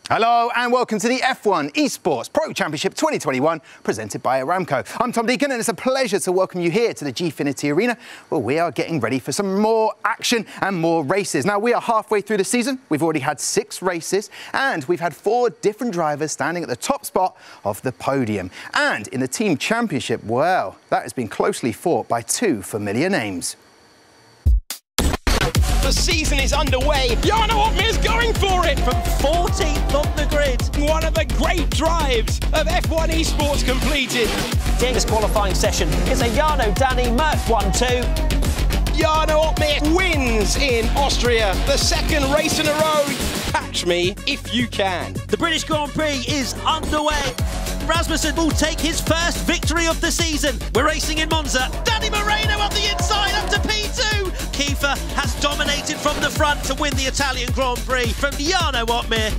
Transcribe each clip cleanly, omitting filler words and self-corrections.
Hello and welcome to the F1 Esports Pro Championship 2021 presented by Aramco. I'm Tom Deacon and it's a pleasure to welcome you here to the Gfinity Arena where we are getting ready for some more action and more races. Now we are halfway through the season, we've already had 6 races and we've had 4 different drivers standing at the top spot of the podium. And in the Team Championship, well, that has been closely fought by 2 familiar names. The season is underway. Jarno Opmeer's going for it. From 14th on the grid. One of the great drives of F1 Esports completed. This qualifying session is a Jarno-Danny Merc 1-2. Jarno Opmeer wins in Austria. The second race in a row. Catch me if you can. The British Grand Prix is underway. Rasmussen will take his first victory of the season. We're racing in Monza. Danny Moreno up the inside up to P2. Kiefer has dominated from the front to win the Italian Grand Prix from Jarno Opmeer.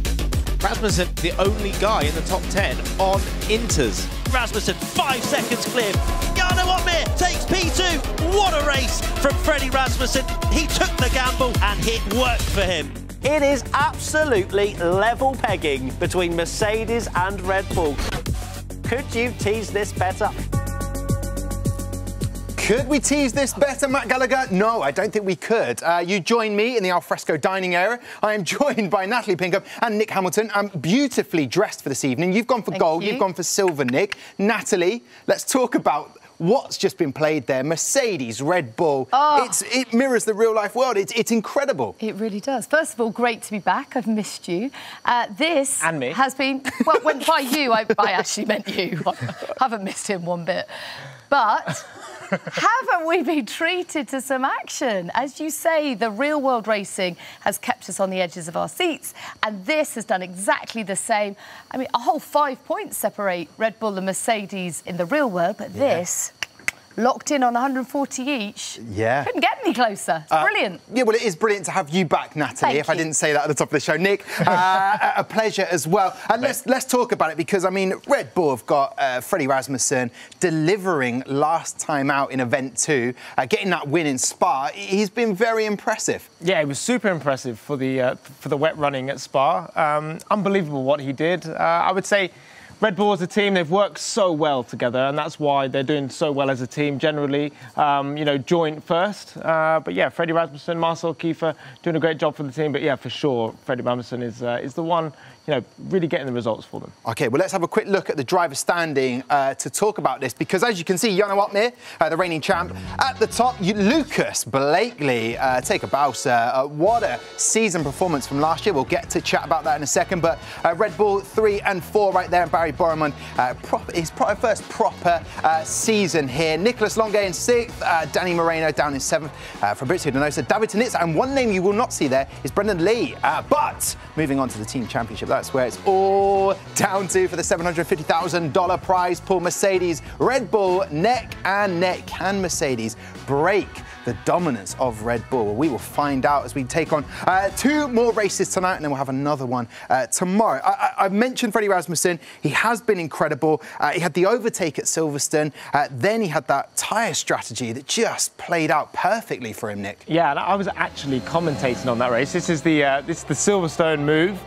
Rasmussen, the only guy in the top 10 on Inters. Rasmussen 5 seconds clear. Jarno Opmeer takes P2. What a race from Freddie Rasmussen. He took the gamble and it worked for him. It is absolutely level pegging between Mercedes and Red Bull. Could you tease this better? Could we tease this better, Matt Gallagher? No, I don't think we could. You join me in the alfresco dining area. I am joined by Natalie Pinkham and Nick Hamilton. beautifully dressed for this evening. You've gone for gold, you've gone for silver, Nick. Natalie, let's talk about what's just been played there. Mercedes, Red Bull. Oh. It mirrors the real-life world. It's incredible. It really does. First of all, great to be back. I've missed you. This and me. Has been... Well, when by you, I actually meant you. I haven't missed him one bit. But... haven't we been treated to some action? As you say, the real-world racing has kept us on the edges of our seats, and this has done exactly the same. I mean, a whole 5 points separate Red Bull and Mercedes in the real world, but this... locked in on 140 each. Yeah. Couldn't get any closer. It's brilliant. Yeah, well, it is brilliant to have you back, Natalie, I didn't say that at the top of the show. Nick, a pleasure as well. And let's talk about it because, I mean, Red Bull have got Freddie Rasmussen delivering last time out in Event 2, getting that win in Spa. He's been very impressive. Yeah, it was super impressive for the wet running at Spa. Unbelievable what he did. I would say Red Bull as a team, they've worked so well together, and that's why they're doing so well as a team generally, you know, joint first. But yeah, Freddie Rasmussen, Marcel Kiefer doing a great job for the team. But yeah, for sure, Freddie Rasmussen is the one, you know, really getting the results for them. OK, well, let's have a quick look at the driver standing to talk about this, because as you can see, Jarno Opmeer, the reigning champ, at the top, Lucas Blakely, take a bow, sir. What a season performance from last year. We'll get to chat about that in a second, but Red Bull 3 and 4 right there, and Barry Boromund, his first proper season here. Nicholas Longuet in 6th, Danny Moreno down in 7th, Fabrizio Donoso, David Tinitzer, and one name you will not see there is Brendan Lee. But moving on to the Team Championship, that's where it's all down to for the $750,000 prize pool. Mercedes, Red Bull, neck and neck. Can Mercedes break the dominance of Red Bull? Well, we will find out as we take on 2 more races tonight, and then we'll have another one tomorrow. I've mentioned Freddie Rasmussen. He has been incredible. He had the overtake at Silverstone. Then he had that tyre strategy that just played out perfectly for him, Nick. Yeah, and I was actually commentating on that race. This is the Silverstone move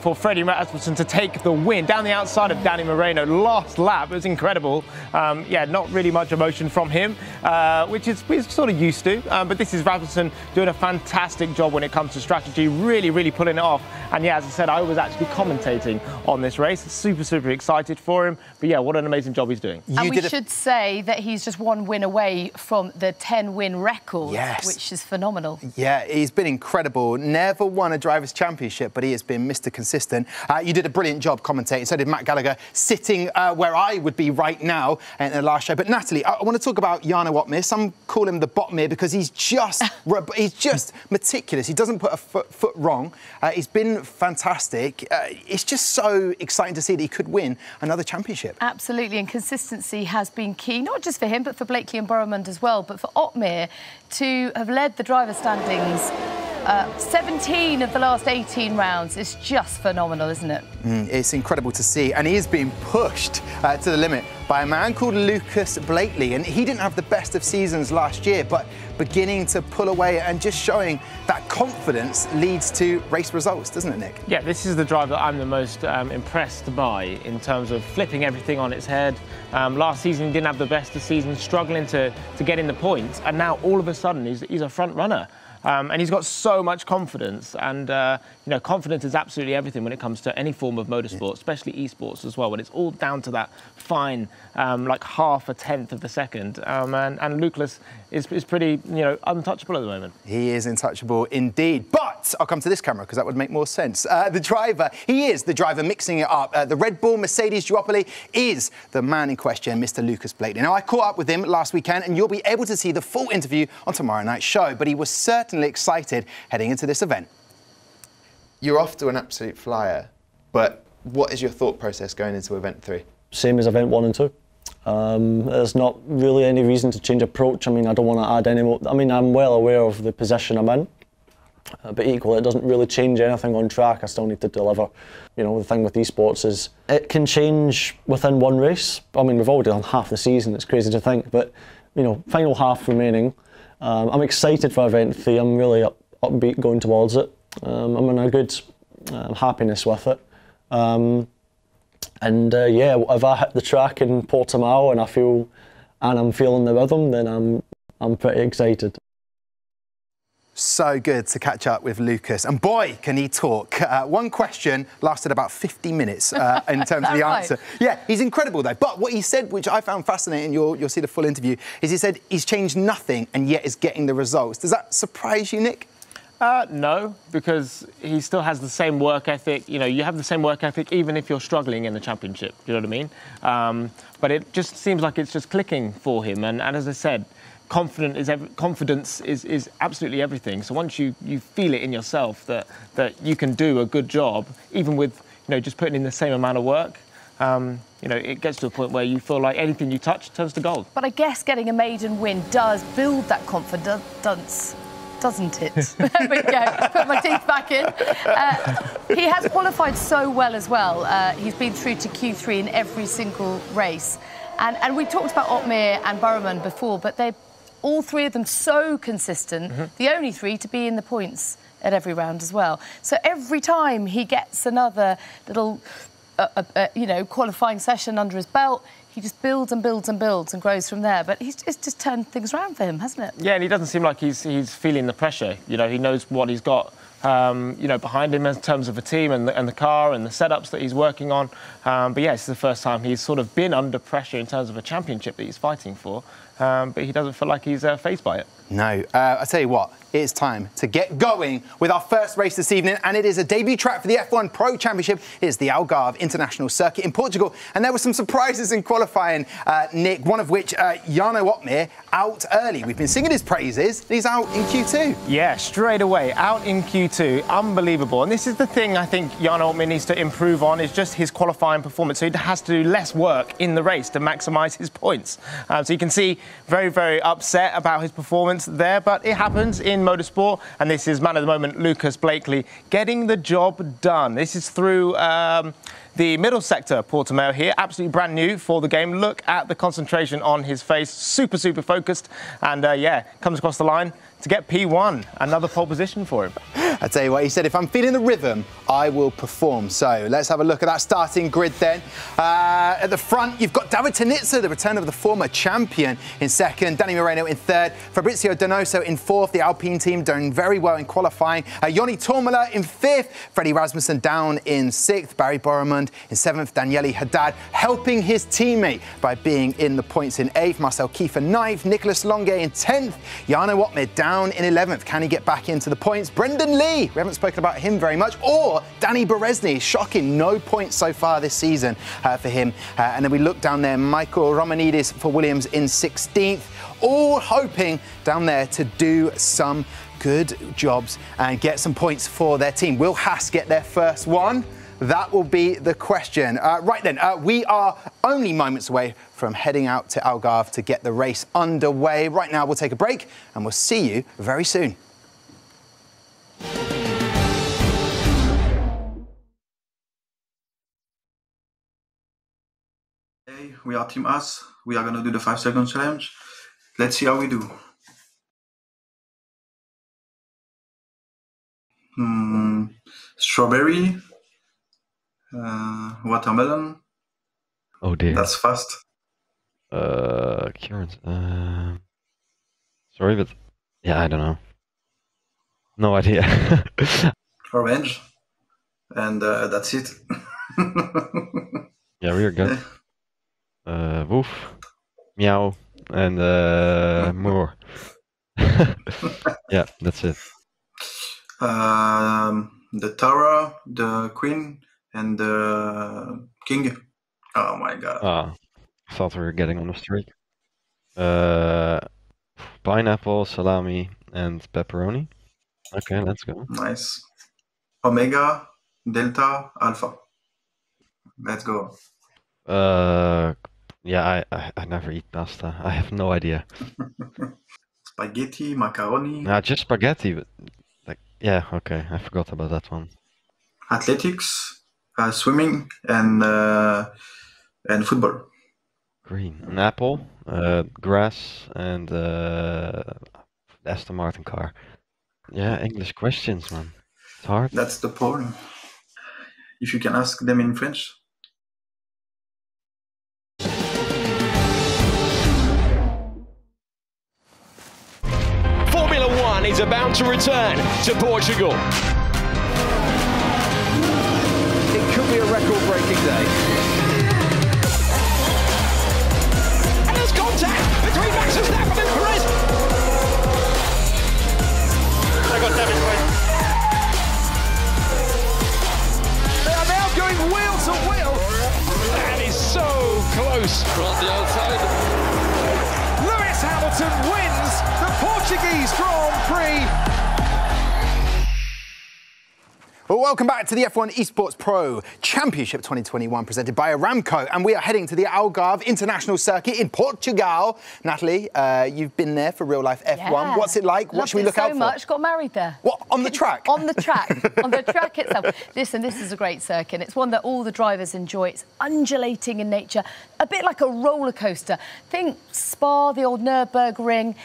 for Freddie Rasmussen to take the win down the outside of Danny Moreno. Last lap, it was incredible. Yeah, not really much emotion from him, which is sort of used to, but this is Rasmussen doing a fantastic job when it comes to strategy, really pulling it off. And yeah, as I said, I was actually commentating on this race. Super excited for him, but yeah, what an amazing job he's doing. And we should say that he's just 1 win away from the 10-win record, which is phenomenal. Yeah, he's been incredible. Never won a Drivers' Championship, but he has been Mr. Consistent. You did a brilliant job commentating, so did Matt Gallagher, sitting where I would be right now in the last show. But Natalie, I want to talk about Jarno Opmeer. Some call him the Botmere because he's just meticulous. He doesn't put a foot wrong. He's been fantastic. It's just so exciting to see that he could win another championship. Absolutely, and consistency has been key, not just for him, but for Blakely and Boromund as well. But for Opmeer to have led the driver standings 17 of the last 18 rounds. It's just phenomenal, isn't it? It's incredible to see, and he is being pushed to the limit by a man called Lucas Blakely, and he didn't have the best of seasons last year, but beginning to pull away and just showing that confidence leads to race results, doesn't it, Nick? Yeah, this is the drive that I'm the most impressed by in terms of flipping everything on its head. Last season he didn't have the best of seasons, struggling to get in the points, and now all of a sudden he's a front runner. And he's got so much confidence, and you know, confidence is absolutely everything when it comes to any form of motorsport, especially esports as well, when it's all down to that fine, like half a tenth of the second. And Lucas is pretty, you know, untouchable at the moment. He is untouchable indeed. But I'll come to this camera because that would make more sense. The driver, he is the driver mixing it up. The Red Bull Mercedes duopoly is the man in question, Mr. Lucas Blakely. Now, I caught up with him last weekend, and you'll be able to see the full interview on tomorrow night's show. But he was certainly excited heading into this event. You're off to an absolute flyer, but what is your thought process going into event 3? Same as event 1 and 2. There's not really any reason to change approach. I mean, I don't want to add any more. I mean, I'm well aware of the position I'm in, but equally it doesn't really change anything on track. I still need to deliver. You know, the thing with esports is it can change within one race. I mean, we've already done half the season, it's crazy to think, but you know, final half remaining. I'm excited for event 3. I'm really upbeat going towards it. I'm in a good happiness with it. Yeah, if I hit the track in Portimao and I'm feeling the rhythm, then I'm pretty excited. So good to catch up with Lucas, and boy, can he talk. One question lasted about 50 minutes in terms of the answer. Yeah, he's incredible though. But what he said, which I found fascinating, you'll see the full interview, is he said he's changed nothing and yet is getting the results. Does that surprise you, Nick? No, because he still has the same work ethic. You know, you have the same work ethic even if you're struggling in the championship. You know what I mean? But it just seems like it's just clicking for him. And as I said, confidence is absolutely everything. So once you feel it in yourself that you can do a good job, even with, you know, just putting in the same amount of work, you know, it gets to a point where you feel like anything you touch turns to gold. But I guess getting a maiden win does build that confidence, doesn't it? There we go. Put my teeth back in. He has qualified so well as well. He's been through to Q3 in every single race. And we talked about Otmir and Burman before, but they're all three of them so consistent, the only three to be in the points at every round as well. So every time he gets another little, you know, qualifying session under his belt, he just builds and builds and builds and grows from there. But it's just turned things around for him, hasn't it? Yeah, and he doesn't seem like he's feeling the pressure. You know, he knows what he's got, you know, behind him in terms of the team and the car and the setups that he's working on. But yeah, it's the first time he's sort of been under pressure in terms of a championship that he's fighting for. But he doesn't feel like he's fazed by it. No. I tell you what, it's time to get going with our first race this evening, and it is a debut track for the F1 Pro Championship. It is the Algarve International Circuit in Portugal, and there were some surprises in qualifying, Nick, one of which, Jarno Opmeer, out early. We've been singing his praises, and he's out in Q2. Yeah, straight away, out in Q2, unbelievable. And this is the thing I think Jarno Opmeer needs to improve on, is just his qualifying performance. So he has to do less work in the race to maximise his points. So you can see very, very upset about his performance there, but it happens in motorsport, and this is man of the moment Lucas Blakely getting the job done. This is through the middle sector, Portimao here, absolutely brand new for the game. Look at the concentration on his face, super focused, and yeah, comes across the line to get P1, another pole position for him. I tell you what, he said, if I'm feeling the rhythm, I will perform. So let's have a look at that starting grid then. At the front, you've got David Tinitzer, the return of the former champion, in second. Danny Moreno in third. Fabrizio Donoso in fourth. The Alpine team doing very well in qualifying. Joni Tormala in fifth. Freddie Rasmussen down in sixth. Barry Boromund in seventh. Daniele Haddad helping his teammate by being in the points in eighth. Marcel Kiefer ninth. Nicholas Longue in 10th. Jarno Opmeer down in 11th. Can he get back into the points? Brendan Lee, we haven't spoken about him very much, or Danny Berezny, shocking, no points so far this season for him. And then we look down there, Michael Romanidis for Williams in 16th, all hoping down there to do some good jobs and get some points for their team. Will Haas get their first one? That will be the question. Right then, we are only moments away from heading out to Algarve to get the race underway. Right now, we'll take a break and we'll see you very soon. We are Team Us. We are going to do the 5-second challenge. Let's see how we do. Strawberry, watermelon. Oh dear. That's fast. Current. Sorry, but yeah, I don't know. No idea. Orange. And that's it. Yeah, we are good. Woof, meow, and more. Yeah, that's it. The Tower, the Queen, and the King. Oh my god. Ah, I thought we were getting on a streak. Pineapple, salami, and pepperoni. Okay, let's go. Nice. Omega, Delta, Alpha. Let's go. Yeah, I never eat pasta. I have no idea. Spaghetti, macaroni. Nah, just spaghetti, but like, yeah, okay, I forgot about that one. Athletics, swimming, and football. Green. An apple, grass, and Aston Martin car. Yeah, English questions, man. It's hard. That's the point. If you can ask them in French. Formula One is about to return to Portugal. It could be a record-breaking day. And there's contact between Max Verstappen and Perez. They got damage right. They are now going wheel to wheel. That is so close. From the outside. Lewis Hamilton wins the Portuguese Grand Prix. Well, welcome back to the F1 Esports Pro Championship 2021 presented by Aramco. And we are heading to the Algarve International Circuit in Portugal. Natalie, you've been there for real-life F1. Yeah. What's it like? What should we look out for? So much. Got married there. What, on the track? On the track. On the track itself. Listen, this is a great circuit. It's one that all the drivers enjoy. It's undulating in nature, a bit like a roller coaster. Think Spa, the old Nürburgring.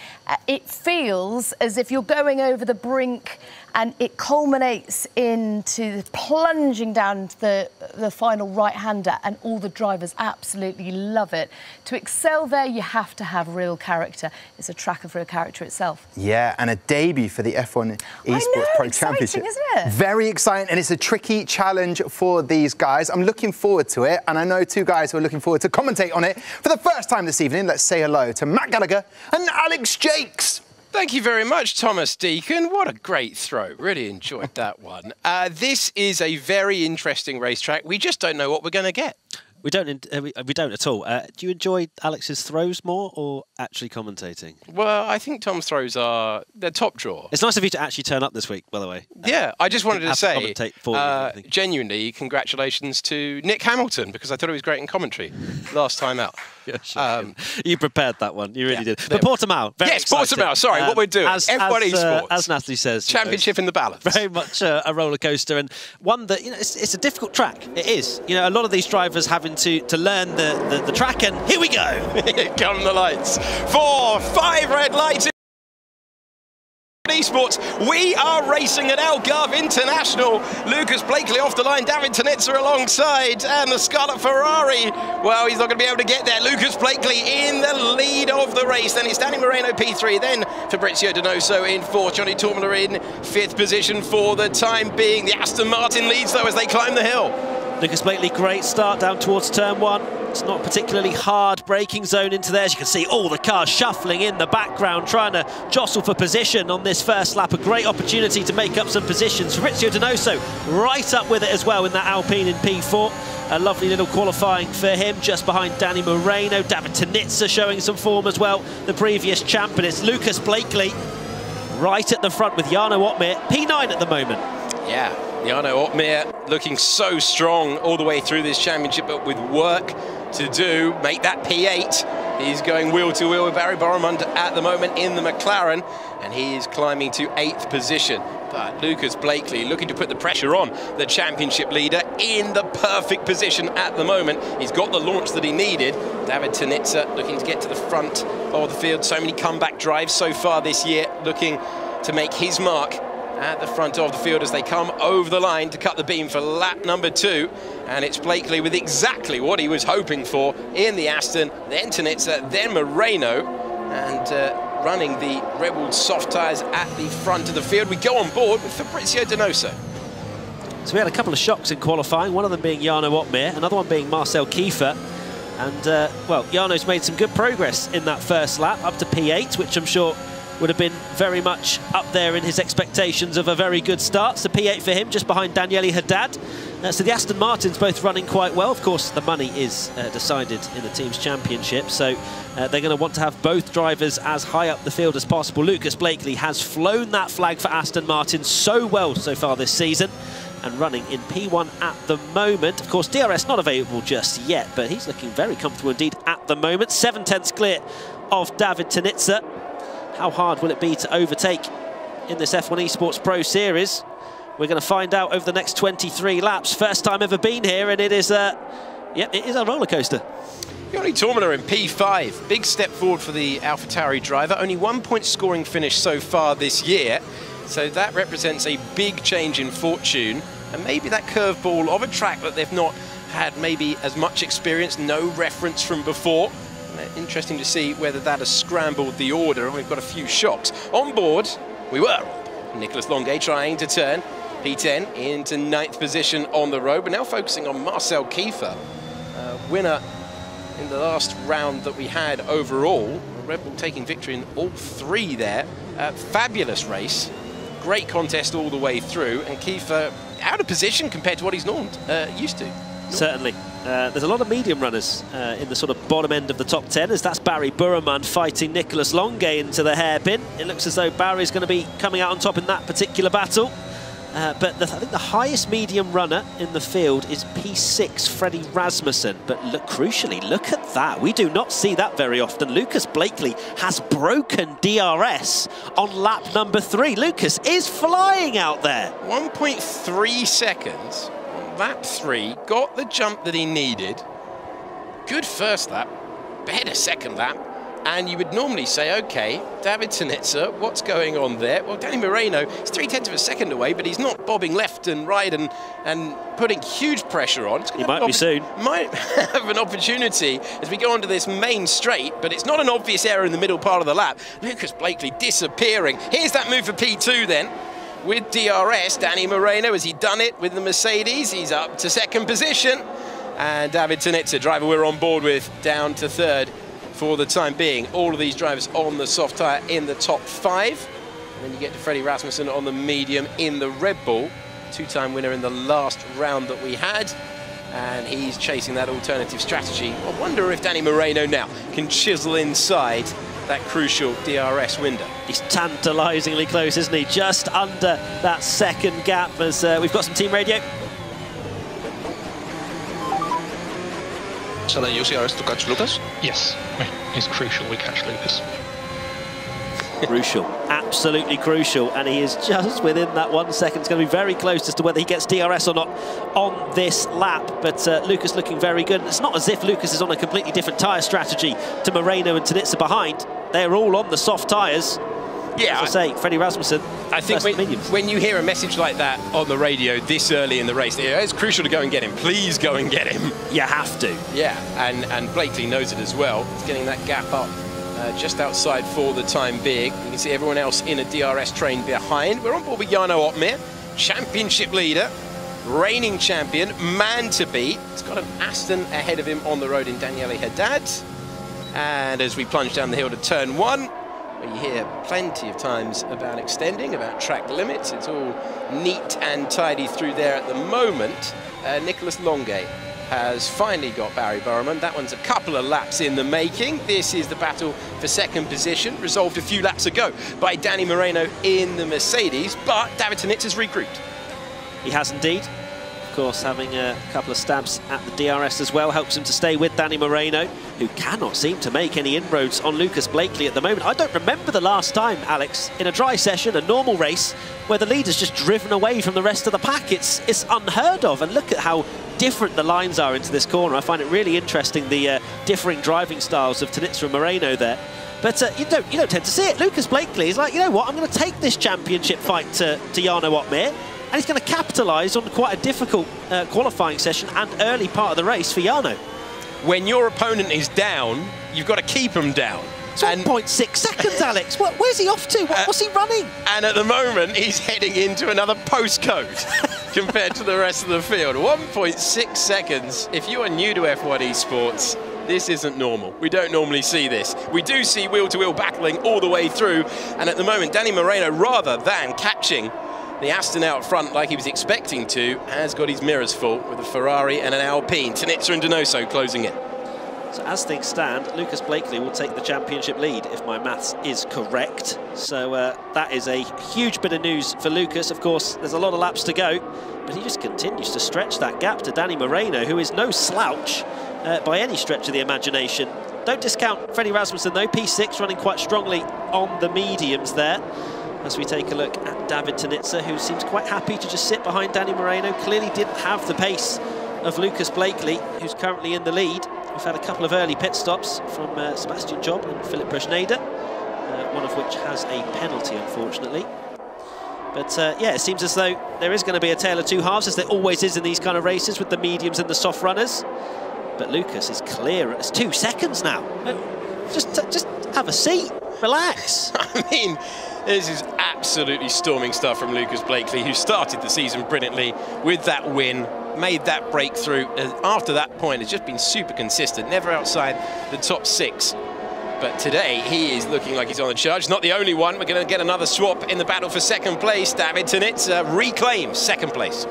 It feels as if you're going over the brink and it culminates into plunging down to the final right-hander, and all the drivers absolutely love it. To excel there, you have to have real character. It's a track of real character itself. Yeah, and a debut for the F1 Esports Pro Championship. Isn't it? Very exciting, and it's a tricky challenge for these guys. I'm looking forward to it, and I know two guys who are looking forward to commentate on it for the first time this evening. Let's say hello to Matt Gallagher and Alex Jakes. Thank you very much, Thomas Deacon. What a great throw. Really enjoyed that one. This is a very interesting racetrack. We just don't know what we're going to get. We don't at all. Do you enjoy Alex's throws more or actually commentating? Well, I think Tom's throws are their top draw. It's nice of you to actually turn up this week, by the way. Yeah, I just wanted to say, you, genuinely, congratulations to Nick Hamilton, because I thought he was great in commentary last time out. You prepared that one, you really did. But Portimao, very exciting. Portimao, sorry, what we're doing. F1 Esports. As Natalie says. Championship in the balance. Very much a roller coaster, and one that, you know, it's a difficult track. It is. You know, a lot of these drivers having to learn the track, and here we go. Here come the lights. 4, 5 red lights. Esports, we are racing at Algarve International. Lucas Blakely off the line, David Tinitzer alongside, and the Scarlet Ferrari. Well, he's not going to be able to get there. Lucas Blakely in the lead of the race. Then it's Danny Moreno P3, then Fabrizio Donoso in 4th, Johnny Tormler in 5th position for the time being. The Aston Martin leads though as they climb the hill. Lucas Blakely, great start down towards turn 1. It's not a particularly hard braking zone into there. As you can see, all the cars shuffling in the background, trying to jostle for position on this first lap. A great opportunity to make up some positions. Fabrizio Donoso right up with it as well in that Alpine in P4. A lovely little qualifying for him, just behind Danny Moreno. David Tinitzer showing some form as well, the previous champ. But it's Lucas Blakely right at the front with Jarno Opmeer, P9 at the moment. Yeah, Jarno Opmeer looking so strong all the way through this championship, but with work to do, make that P8 He's going wheel to wheel with Barry Boromund at the moment in the McLaren, and he is climbing to 8th position. But Lucas Blakely looking to put the pressure on the championship leader in the perfect position at the moment. He's got the launch that he needed. David Tinitzer looking to get to the front of the field. So many comeback drives so far this year, looking to make his mark at the front of the field as they come over the line to cut the beam for lap number 2. And it's Blakely with exactly what he was hoping for in the Aston, then Tinitzer, then Moreno, and running the Red Bull soft tyres at the front of the field. We go on board with Fabrizio Donoso. So we had a couple of shocks in qualifying, one of them being Jarno Opmeer, another one being Marcel Kiefer. And, well, Jarno's made some good progress in that first lap, up to P8, which I'm sure would have been very much up there in his expectations of a very good start. So P8 for him, just behind Daniele Haddad. So the Aston Martins both running quite well. Of course, the money is decided in the team's championship, so they're going to want to have both drivers as high up the field as possible. Lucas Blakely has flown that flag for Aston Martin so well so far this season, and running in P1 at the moment. Of course, DRS not available just yet, but he's looking very comfortable indeed at the moment. 7/10 clear of David Tinitzer. How hard will it be to overtake in this F1 Esports Pro Series? We're going to find out over the next 23 laps. First time ever been here, and it is yep, it is a roller coaster. Joni Tourmaler in P5. Big step forward for the AlphaTauri driver. Only 1 point scoring finish so far this year. So that represents a big change in fortune. And maybe that curveball of a track that they've not had maybe as much experience, no reference from before. Interesting to see whether that has scrambled the order, and we've got a few shocks. On board, we were. Nicolas Longuet trying to turn P10 into 9th position on the road. We're now focusing on Marcel Kiefer, winner in the last round that we had overall. Red Bull taking victory in all 3 there. Fabulous race, great contest all the way through, and Kiefer out of position compared to what he's used to. Certainly. There's a lot of medium runners in the sort of bottom end of the top 10, as that's Barry Boromund fighting Nicolas Longuet into the hairpin. It looks as though Barry's going to be coming out on top in that particular battle. But I think the highest medium runner in the field is P6, Freddie Rasmussen. But look, crucially, look at that. We do not see that very often. Lucas Blakely has broken DRS on lap number 3. Lucas is flying out there. 1.3 seconds. Lap 3, got the jump that he needed. Good first lap, better second lap. And you would normally say, okay, David Tinitzer, what's going on there? Well, Danny Moreno is 0.3 of a second away, but he's not bobbing left and right and putting huge pressure on. He might be soon. Might have an opportunity as we go onto this main straight, but it's not an obvious error in the middle part of the lap. Lucas Blakely disappearing. Here's that move for P2 then. With DRS, Danny Moreno, has he done it with the Mercedes? He's up to 2nd position. And David Tinitzer, driver we're on board with, down to 3rd for the time being. All of these drivers on the soft tyre in the top 5. And then you get to Freddie Rasmussen on the medium in the Red Bull. 2-time winner in the last round that we had. And he's chasing that alternative strategy. I wonder if Danny Moreno now can chisel inside that crucial DRS window. He's tantalisingly close, isn't he? Just under that second gap as we've got some team radio. Shall I use DRS to catch Lucas? Yes, it's crucial we catch Lucas. Crucial, absolutely crucial, and he is just within that 1 second. It's going to be very close as to whether he gets DRS or not on this lap, but Lucas looking very good. It's not as if Lucas is on a completely different tyre strategy to Moreno and Tinitzer behind. They're all on the soft tyres. Yeah, as I say, Freddie Rasmussen. I think when you hear a message like that on the radio this early in the race, it's crucial to go and get him. Please go and get him. You have to. Yeah, and Blakely knows it as well. He's getting that gap up just outside for the time being. You can see everyone else in a DRS train behind. We're on board with Jarno Opmeer, championship leader, reigning champion, man to beat. He's got an Aston ahead of him on the road in Daniele Haddad. And as we plunge down the hill to turn 1, where you hear plenty of times about extending, about track limits, it's all neat and tidy through there at the moment. Nicolas Longuet has finally got Barry Boromund. That one's a couple of laps in the making. This is the battle for 2nd position, resolved a few laps ago by Danny Moreno in the Mercedes, but David Tinitzer's regrouped. He has indeed. of course, having a couple of stabs at the DRS as well helps him to stay with Danny Moreno, who cannot seem to make any inroads on Lucas Blakely at the moment. I don't remember the last time, Alex, in a dry session, a normal race, where the leader's just driven away from the rest of the pack. It's unheard of, and look at how different the lines are into this corner. I find it really interesting, the differing driving styles of Tinitzer and Moreno there. But you don't tend to see it. Lucas Blakely is like, you know what, I'm going to take this championship fight to Jarno Otmir, and he's going to capitalise on quite a difficult qualifying session and early part of the race for Jarno. When your opponent is down, you've got to keep them down. It's 1.6 seconds, Alex. Where's he off to? What's he running? And at the moment, he's heading into another postcode compared to the rest of the field. 1.6 seconds. If you are new to F1 Esports, this isn't normal. We don't normally see this. We do see wheel-to-wheel battling all the way through, and at the moment, Danny Moreno, rather than catching the Aston out front like he was expecting to, has got his mirrors full with a Ferrari and an Alpine. Tinitzer and Donoso closing in. So as things stand, Lucas Blakely will take the championship lead, if my maths is correct. So that is a huge bit of news for Lucas. Of course, there's a lot of laps to go, but he just continues to stretch that gap to Danny Moreno, who is no slouch by any stretch of the imagination. Don't discount Freddie Rasmussen, though. P6 running quite strongly on the mediums there. As we take a look at David Tinitzer, who seems quite happy to just sit behind Danny Moreno. Clearly didn't have the pace of Lucas Blakely, who's currently in the lead. We've had a couple of early pit stops from Sebastian Job and Philip Brusneder, one of which has a penalty, unfortunately. But yeah, it seems as though there is going to be a tale of two halves, as there always is in these kind of races with the mediums and the soft runners. But Lucas is clear. It's 2 seconds now. Just have a seat, relax. I mean, this is absolutely storming stuff from Lucas Blakely, who started the season brilliantly with that win, made that breakthrough. After that point, has just been super consistent, never outside the top 6. But today, he is looking like he's on the charge. Not the only one. We're going to get another swap in the battle for second place. David Tinitzer reclaims second place.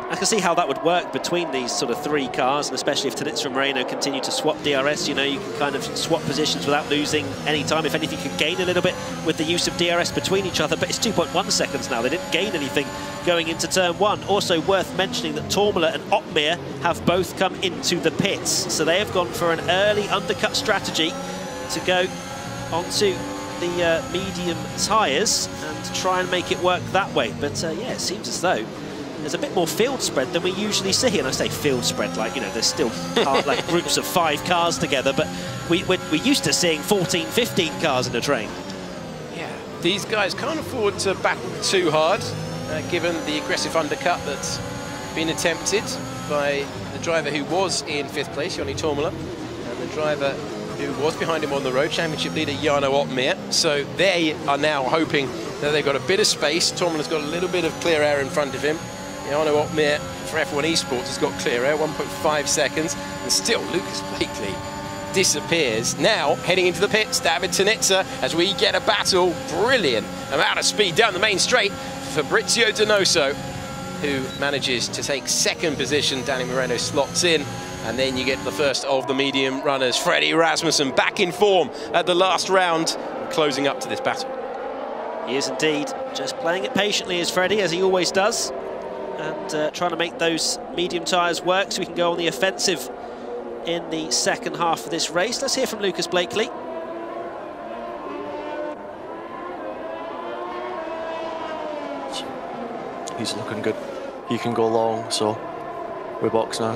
I can see how that would work between these sort of 3 cars, and especially if Tinitzer and Moreno continue to swap DRS. You know, you can kind of swap positions without losing any time. If anything, you could gain a little bit with the use of DRS between each other, but it's 2.1 seconds now. They didn't gain anything going into turn 1. Also worth mentioning that Tormula and Otmir have both come into the pits, so they have gone for an early undercut strategy to go onto the medium tyres and try and make it work that way. But yeah, it seems as though there's a bit more field spread than we usually see. And I say field spread, like, you know, there's still like groups of 5 cars together, but we're used to seeing 14, 15 cars in a train. Yeah, these guys can't afford to battle too hard, given the aggressive undercut that's been attempted by the driver who was in 5th place, Joni Tormula, and the driver who was behind him on the road, championship leader Jarno Otmir. So they are now hoping that they've got a bit of space. Tormula's got a little bit of clear air in front of him. Jarno Otmir for F1 Esports has got clear air, 1.5 seconds, and still Lucas Blakely disappears. Now, heading into the pits, David Tinitzer, as we get a battle. Brilliant amount of speed down the main straight. Fabrizio Donoso, who manages to take second position. Danny Moreno slots in, and then you get the first of the medium runners. Freddie Rasmussen back in form at the last round, closing up to this battle. He is indeed, just playing it patiently as Freddie, as he always does, and trying to make those medium tyres work so we can go on the offensive in the second half of this race. Let's hear from Lucas Blakely. He's looking good. He can go long, so we're box now.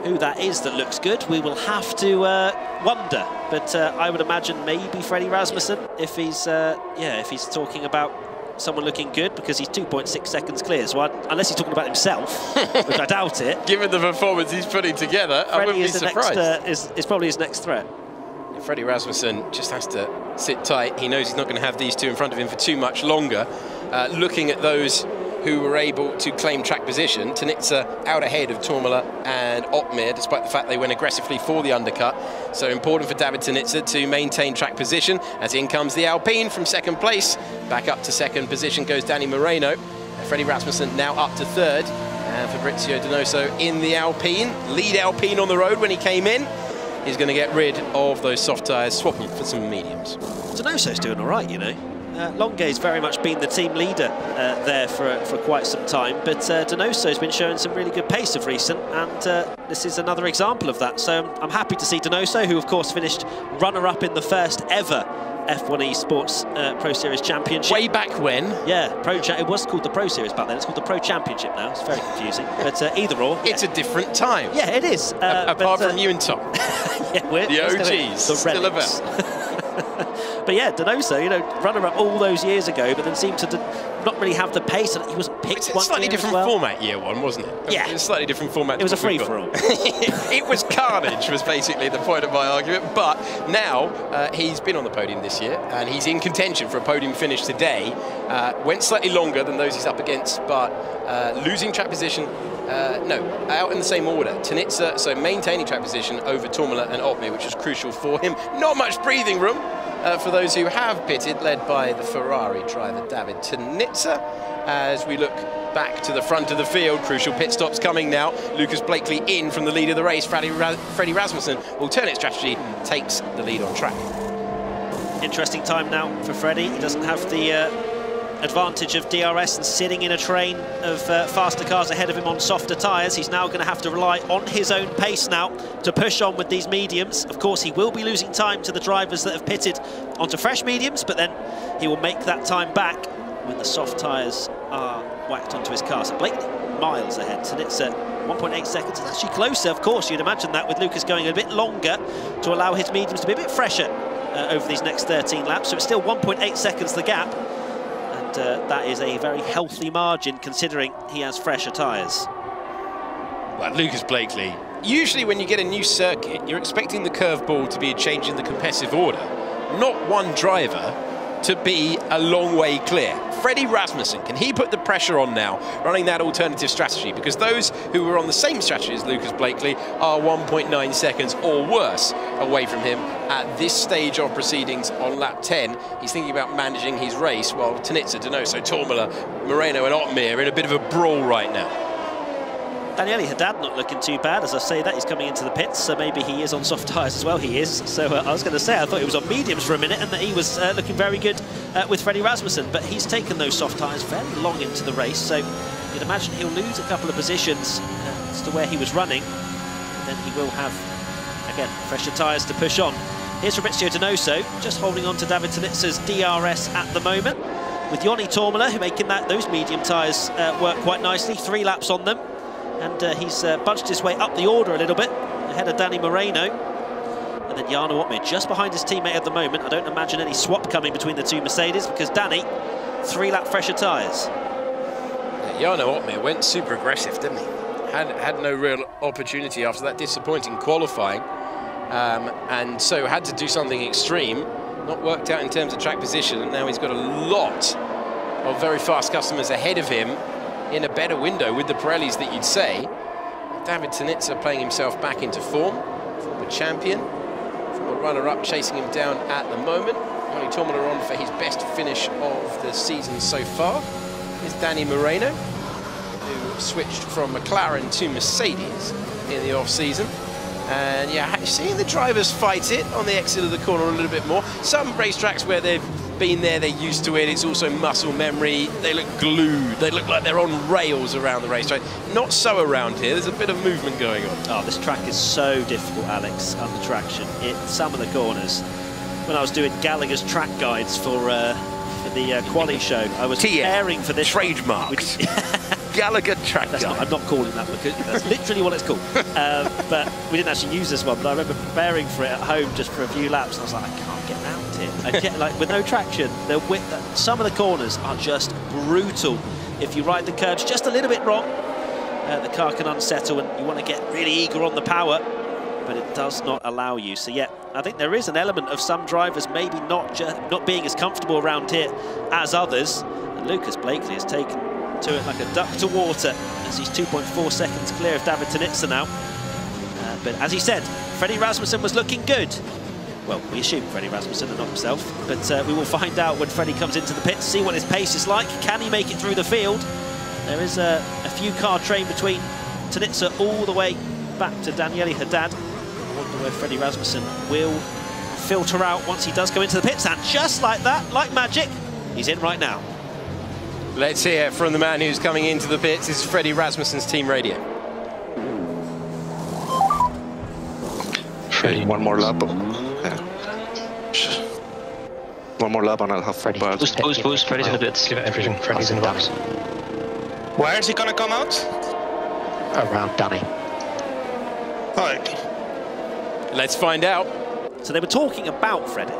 Who that is that looks good, we will have to wonder. But I would imagine maybe Freddie Rasmussen, if he's if he's talking about someone looking good, because he's 2.6 seconds clear. So unless he's talking about himself, which I doubt it. Given the performance he's putting together, I wouldn't be surprised. Is probably his next threat. Freddie Rasmussen just has to sit tight. He knows he's not going to have these 2 in front of him for too much longer. Looking at those who were able to claim track position, Tinitzer out ahead of Tormula and Otmir, despite the fact they went aggressively for the undercut. So important for David Tinitzer to maintain track position, as in comes the Alpine from second place. Back up to second position goes Danny Moreno. Freddie Rasmussen now up to third. And Fabrizio Donoso in the Alpine. Lead Alpine on the road when he came in. He's going to get rid of those soft tyres, swapping for some mediums. Donoso's doing all right, you know. Longuet's very much been the team leader there for quite some time, but Donoso's been showing some really good pace of recent, and this is another example of that. So I'm happy to see Donoso, who of course finished runner-up in the first ever F1 Esports Pro Series Championship. Way back when? Yeah, it was called the Pro Series back then. It's called the Pro Championship now. It's very confusing, but either or. Yeah. It's a different time. Yeah, it is. Apart from you and Tom. Yeah, we're the OGs, still about. But yeah, Donoso, you know, runner-up all those years ago, but then seemed to not really have the pace, and he wasn't picked. It's a slightly different format, year one, wasn't it? Yeah. It was a slightly different format. It was a free-for-all. It was carnage, was basically the point of my argument. But now he's been on the podium this year, and he's in contention for a podium finish today. Went slightly longer than those he's up against, but losing track position. No, out in the same order. Tinitzer, so maintaining track position over Tourmalet and Otmir, which was crucial for him. Not much breathing room for those who have pitted, led by the Ferrari driver David Tinitzer. As we look back to the front of the field, crucial pit stops coming now. Lucas Blakely in from the lead of the race. Freddie Rasmussen, alternate strategy, takes the lead on track. Interesting time now for Freddie. He doesn't have the advantage of DRS and sitting in a train of faster cars ahead of him on softer tyres. He's now going to have to rely on his own pace now to push on with these mediums. Of course, he will be losing time to the drivers that have pitted onto fresh mediums, but then he will make that time back when the soft tyres are whacked onto his car. So Blakely miles ahead. Tinitzer 1.8 seconds is actually closer. Of course, you'd imagine that with Lucas going a bit longer to allow his mediums to be a bit fresher over these next 13 laps. So it's still 1.8 seconds the gap. That is a very healthy margin considering he has fresher tyres. Well, Lucas Blakely, usually when you get a new circuit, you're expecting the curveball to be a change in the competitive order, not one driver to be a long way clear. Freddie Rasmussen, can he put the pressure on now, running that alternative strategy? Because those who were on the same strategy as Lucas Blakely are 1.9 seconds or worse away from him at this stage of proceedings on lap 10. He's thinking about managing his race, while Tinitzer, Donoso, Tourmalet, Moreno and Otmir are in a bit of a brawl right now. Daniele Haddad not looking too bad. As I say that, he's coming into the pits, so maybe he is on soft tyres as well. He is. So I was going to say, I thought he was on mediums for a minute and that he was looking very good with Freddie Rasmussen, but he's taken those soft tyres very long into the race, so you'd imagine he'll lose a couple of positions as to where he was running, and then he will have, again, fresher tyres to push on. Here's Fabrizio Donoso, just holding on to David Tinitzer's DRS at the moment, with Joni Tourmalet, who making those medium tyres work quite nicely, 3 laps on them. And he's bunched his way up the order a little bit, ahead of Danny Moreno. And then Jarno Otmir just behind his teammate at the moment. I don't imagine any swap coming between the two Mercedes, because Danny, 3-lap fresher tyres. Yeah, Jarno Otmir went super aggressive, didn't he? Had no real opportunity after that disappointing qualifying. And so had to do something extreme. Not worked out in terms of track position, and now he's got a lot of very fast customers ahead of him in a better window with the Pirellis that you'd say. David Tinitzer playing himself back into form, former champion, former runner-up chasing him down at the moment. Joni Tourmalet on for his best finish of the season so far. Here's Danny Moreno, who switched from McLaren to Mercedes in the off-season. And yeah, seeing the drivers fight it on the exit of the corner a little bit more. Some racetracks where they've been there, they're used to it. It's also muscle memory. They look glued. They look like they're on rails around the racetrack. Not so around here. There's a bit of movement going on. Oh, this track is so difficult, Alex, under traction. Some of the corners. When I was doing Gallagher's track guides for the Quali show, I was preparing for this. Trademarks. Gallagher track guide. I'm not calling that because that's literally what it's called. But we didn't actually use this one. But I remember preparing for it at home just for a few laps, and I was like, I can't get around here. I get, like, with no traction, some of the corners are just brutal. If you ride the curbs just a little bit wrong, the car can unsettle, and you want to get really eager on the power, but it does not allow you. So yeah, I think there is an element of some drivers maybe not being as comfortable around here as others. And Lucas Blakely has taken to it like a duck to water, as he's 2.4 seconds clear of David Tinitzer now. But as he said, Freddie Rasmussen was looking good. Well, we assume Freddie Rasmussen and not himself, but we will find out when Freddie comes into the pits, see what his pace is like. Can he make it through the field? There is a few car train between Tinitzer all the way back to Daniele Haddad. I wonder where Freddie Rasmussen will filter out once he does go into the pits. And just like that, like magic, He's in right now. Let's hear from the man who's coming into the pits. This is Freddie Rasmussen's team radio. Freddie, one more lap. Yeah. One more lap and I'll have Freddie. Boost. Freddie's in the pits. Leave everything. Freddie's in the box. Where is he going to come out? Around Danny. All right. Let's find out. So they were talking about Freddie.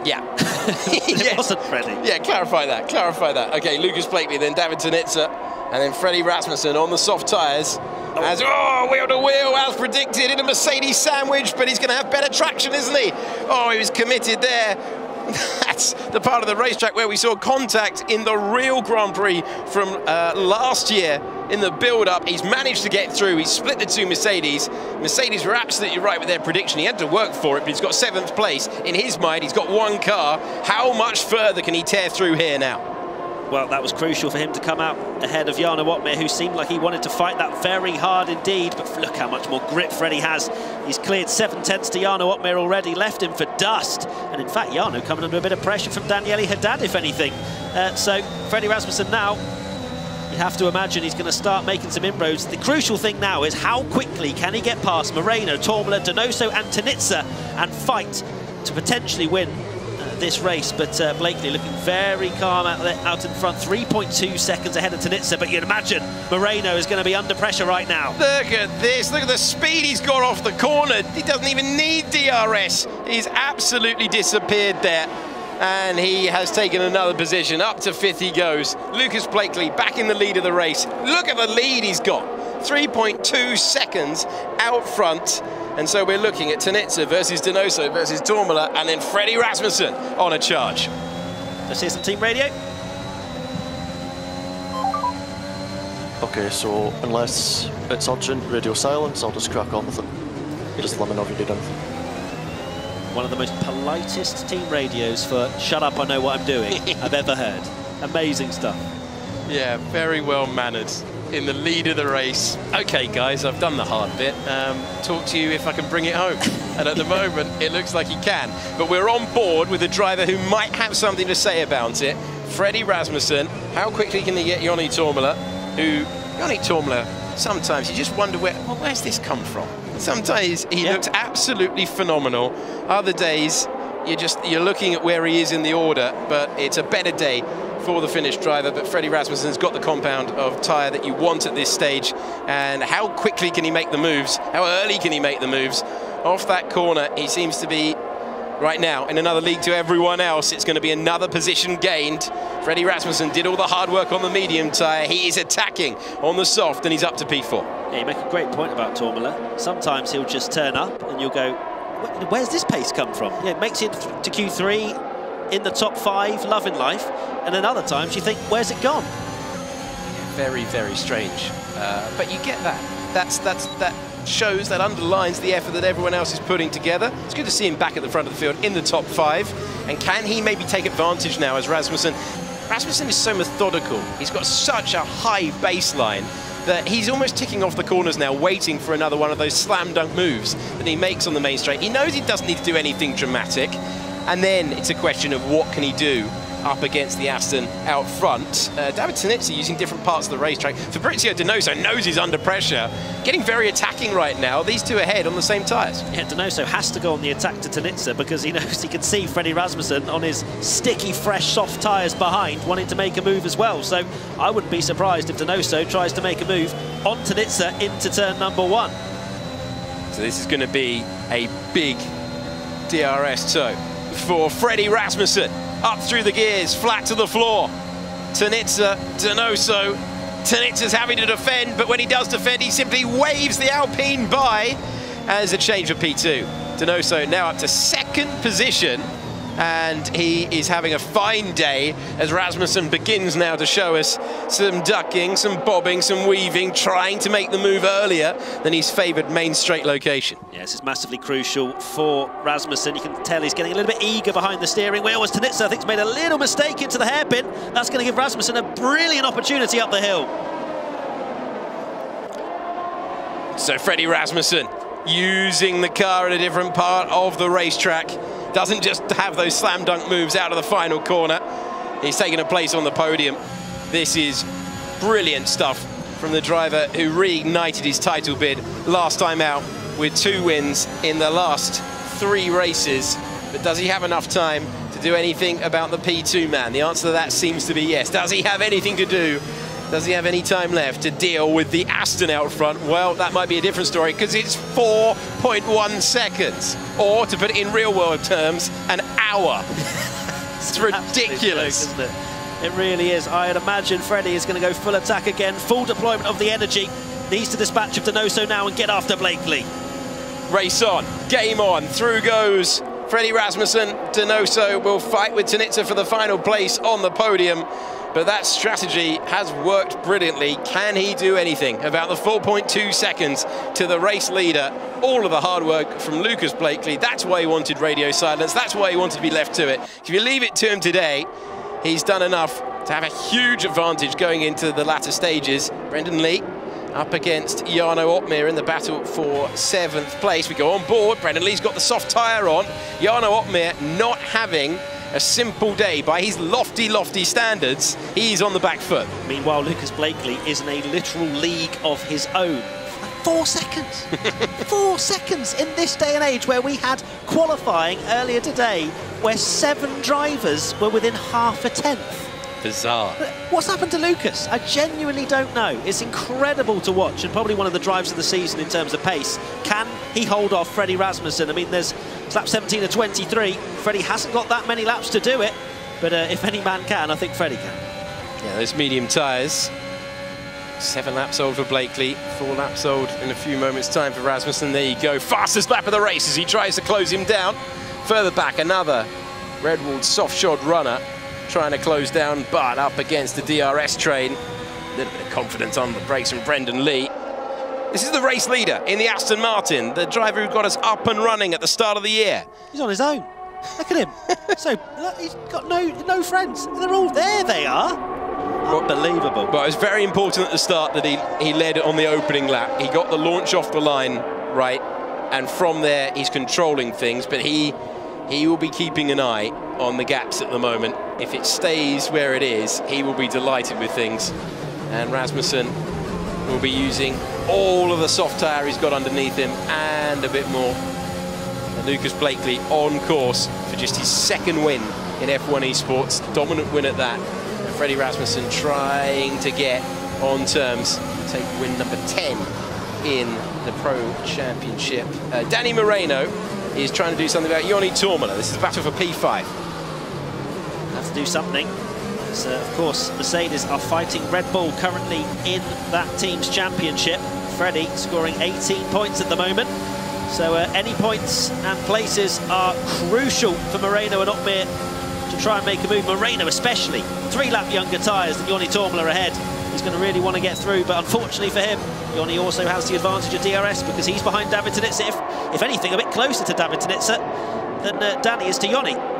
Yeah. It wasn't Freddie. Yeah, clarify that. Okay, Lucas Blakely, then David Tinitzer, and then Freddie Rasmussen on the soft tyres. As wheel to wheel, as predicted, in a Mercedes sandwich, but he's going to have better traction, isn't he? Oh, he was committed there. That's the part of the racetrack where we saw contact in the real Grand Prix from last year in the build-up. He's managed to get through. He's split the two Mercedes. Mercedes were absolutely right with their prediction. He had to work for it, but he's got 7th place. In his mind, he's got one car. How much further can he tear through here now? Well, that was crucial for him to come out ahead of Jarno Wotmir, who seemed like he wanted to fight that very hard indeed. But look how much more grip Freddie has. He's cleared 7 tenths to Jarno Wotmir already, left him for dust. And in fact, Jarno coming under a bit of pressure from Daniele Haddad, if anything. So Freddie Rasmussen now, you have to imagine he's going to start making some inroads. The crucial thing now is how quickly can he get past Moreno, Tormola, Donoso and Tinitzer and fight to potentially win this race. But Blakely looking very calm out in front, 3.2 seconds ahead of Tinitzer, but you'd imagine Moreno is going to be under pressure right now. Look at this, look at the speed he's got off the corner. He doesn't even need DRS. He's absolutely disappeared there. And he has taken another position. Up to 5th he goes. Lucas Blakely back in the lead of the race. Look at the lead he's got. 3.2 seconds out front. And so we're looking at Tinitzer versus Donoso versus Tormola, and then Freddie Rasmussen on a charge. Let's hear some team radio. Okay, so unless it's urgent, radio silence, I'll just crack on with it. Just let me know if you need anything. One of the most politest team radios for shut up, I know what I'm doing I've ever heard. Amazing stuff. Yeah, very well mannered in the lead of the race. Okay, guys, I've done the hard bit. Talk to you if I can bring it home. And at the moment, it looks like he can. But we're on board with a driver who might have something to say about it. Freddie Rasmussen. How quickly can he get Joni Tormola? Joni Tormola, sometimes you just wonder where's this come from? Sometimes he looks absolutely phenomenal. Other days, you're looking at where he is in the order, but it's a better day for the Finnish driver. But Freddie Rasmussen's got the compound of tyre that you want at this stage. And how quickly can he make the moves? How early can he make the moves? Off that corner, he seems to be right now in another league to everyone else. It's going to be another position gained. Freddie Rasmussen did all the hard work on the medium tyre. He is attacking on the soft, and he's up to P4. Yeah, you make a great point about Tormola. Sometimes he'll just turn up and you'll go, where's this pace come from? Yeah, makes it to Q3 in the top 5, loving life. And then other times you think, where's it gone? Very, very strange. But you get that. That shows, that underlines the effort that everyone else is putting together. It's good to see him back at the front of the field in the top 5. And can he maybe take advantage now as Rasmussen is so methodical. He's got such a high baseline that he's almost ticking off the corners now, waiting for another one of those slam dunk moves that he makes on the main straight. He knows he doesn't need to do anything dramatic. And then it's a question of what can he do up against the Aston out front. David Tinitzer using different parts of the racetrack. Fabrizio Donoso knows he's under pressure, getting very attacking right now. These two ahead on the same tyres. Yeah, Donoso has to go on the attack to Tinitzer because he knows he can see Freddie Rasmussen on his sticky, fresh, soft tyres behind, wanting to make a move as well. So I wouldn't be surprised if Donoso tries to make a move on Tinitzer into turn number 1. So this is going to be a big DRS tow for Freddie Rasmussen. Up through the gears, flat to the floor. Tinitzer, Donoso. Tinitzer's having to defend, but when he does defend, he simply waves the Alpine by as a change for P2. Donoso now up to 2nd position, and he is having a fine day as Rasmussen begins now to show us some ducking, some bobbing, some weaving, trying to make the move earlier than his favoured main straight location. Yeah, this is massively crucial for Rasmussen. You can tell he's getting a little bit eager behind the steering wheel, as Tinitzer, I think, has made a little mistake into the hairpin. That's going to give Rasmussen a brilliant opportunity up the hill. So Freddie Rasmussen using the car at a different part of the racetrack. Doesn't just have those slam dunk moves out of the final corner. He's taken a place on the podium. This is brilliant stuff from the driver who reignited his title bid last time out with 2 wins in the last 3 races. But does he have enough time to do anything about the P2 man? The answer to that seems to be yes. Does he have anything to do? Does he have any time left to deal with the Aston out front? Well, that might be a different story because it's 4.1 seconds. Or, to put it in real world terms, an hour. It's ridiculous. Joke, isn't it? It really is. I'd imagine Freddie is going to go full attack again. Full deployment of the energy. Needs to dispatch of Donoso now and get after Blakely. Race on. Game on. Through goes Freddie Rasmussen. Donoso will fight with Tinitzer for the final place on the podium. But that strategy has worked brilliantly. Can he do anything about the 4.2 seconds to the race leader? All of the hard work from Lucas Blakely. That's why he wanted radio silence. That's why he wanted to be left to it. If you leave it to him today, he's done enough to have a huge advantage going into the latter stages. Brendan Lee up against Jarno Opmeer in the battle for 7th place. We go on board. Brendan Lee's got the soft tyre on. Jarno Opmeer not having a simple day by his lofty standards. He's on the back foot. Meanwhile, Lucas Blakely is in a literal league of his own. 4 seconds. 4 seconds in this day and age where we had qualifying earlier today where 7 drivers were within half a tenth. Bizarre. What's happened to Lucas? I genuinely don't know. It's incredible to watch and probably one of the drives of the season in terms of pace. Can he hold off Freddie Rasmussen? I mean, there's lap 17 of 23. Freddie hasn't got that many laps to do it, but if any man can, I think Freddie can. Yeah, those medium tyres. 7 laps old for Blakely, 4 laps old in a few moments' time for Rasmussen. There you go, fastest lap of the race as he tries to close him down. Further back, another Redwood soft-shod runner trying to close down, but up against the DRS train. A little bit of confidence on the brakes from Brendan Lee. This is the race leader in the Aston Martin, the driver who got us up and running at the start of the year. He's on his own. Look at him. So he's got no friends. They're all there. They are. Unbelievable. Well, it was very important at the start that he led on the opening lap. He got the launch off the line right, and from there he's controlling things, but he will be keeping an eye on the gaps at the moment. If it stays where it is, he will be delighted with things. And Rasmussen will be using all of the soft tyre he's got underneath him and a bit more. And Lucas Blakely on course for just his 2nd win in F1 Esports. Dominant win at that. And Freddie Rasmussen trying to get on terms, take win number 10 in the Pro Championship. Danny Moreno is trying to do something about Joni Tormala. This is a battle for P5. Have to do something. So, of course, Mercedes are fighting Red Bull currently in that team's championship. Freddie scoring 18 points at the moment. So any points and places are crucial for Moreno and Opmeer to try and make a move. Moreno especially. 3-lap younger tyres than Joni Tormala ahead. He's going to really want to get through, but unfortunately for him, Joni also has the advantage of DRS because he's behind David Tinitzer. If anything, a bit closer to David Tinitzer than Danny is to Joni.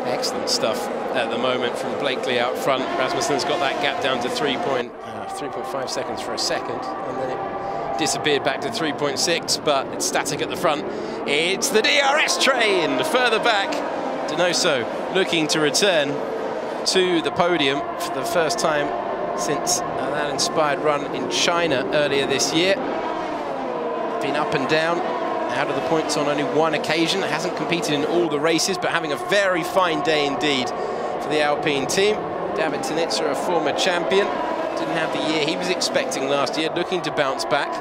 Excellent stuff at the moment from Blakely out front. Rasmussen's got that gap down to 3.5 seconds for a second, and then it disappeared back to 3.6, but it's static at the front. It's the DRS train further back. Donoso looking to return to the podium for the first time since that inspired run in China earlier this year. Been up and down, out of the points on only one occasion. Hasn't competed in all the races, but having a very fine day indeed for the Alpine team. David Tinitzer, a former champion, didn't have the year he was expecting last year, looking to bounce back.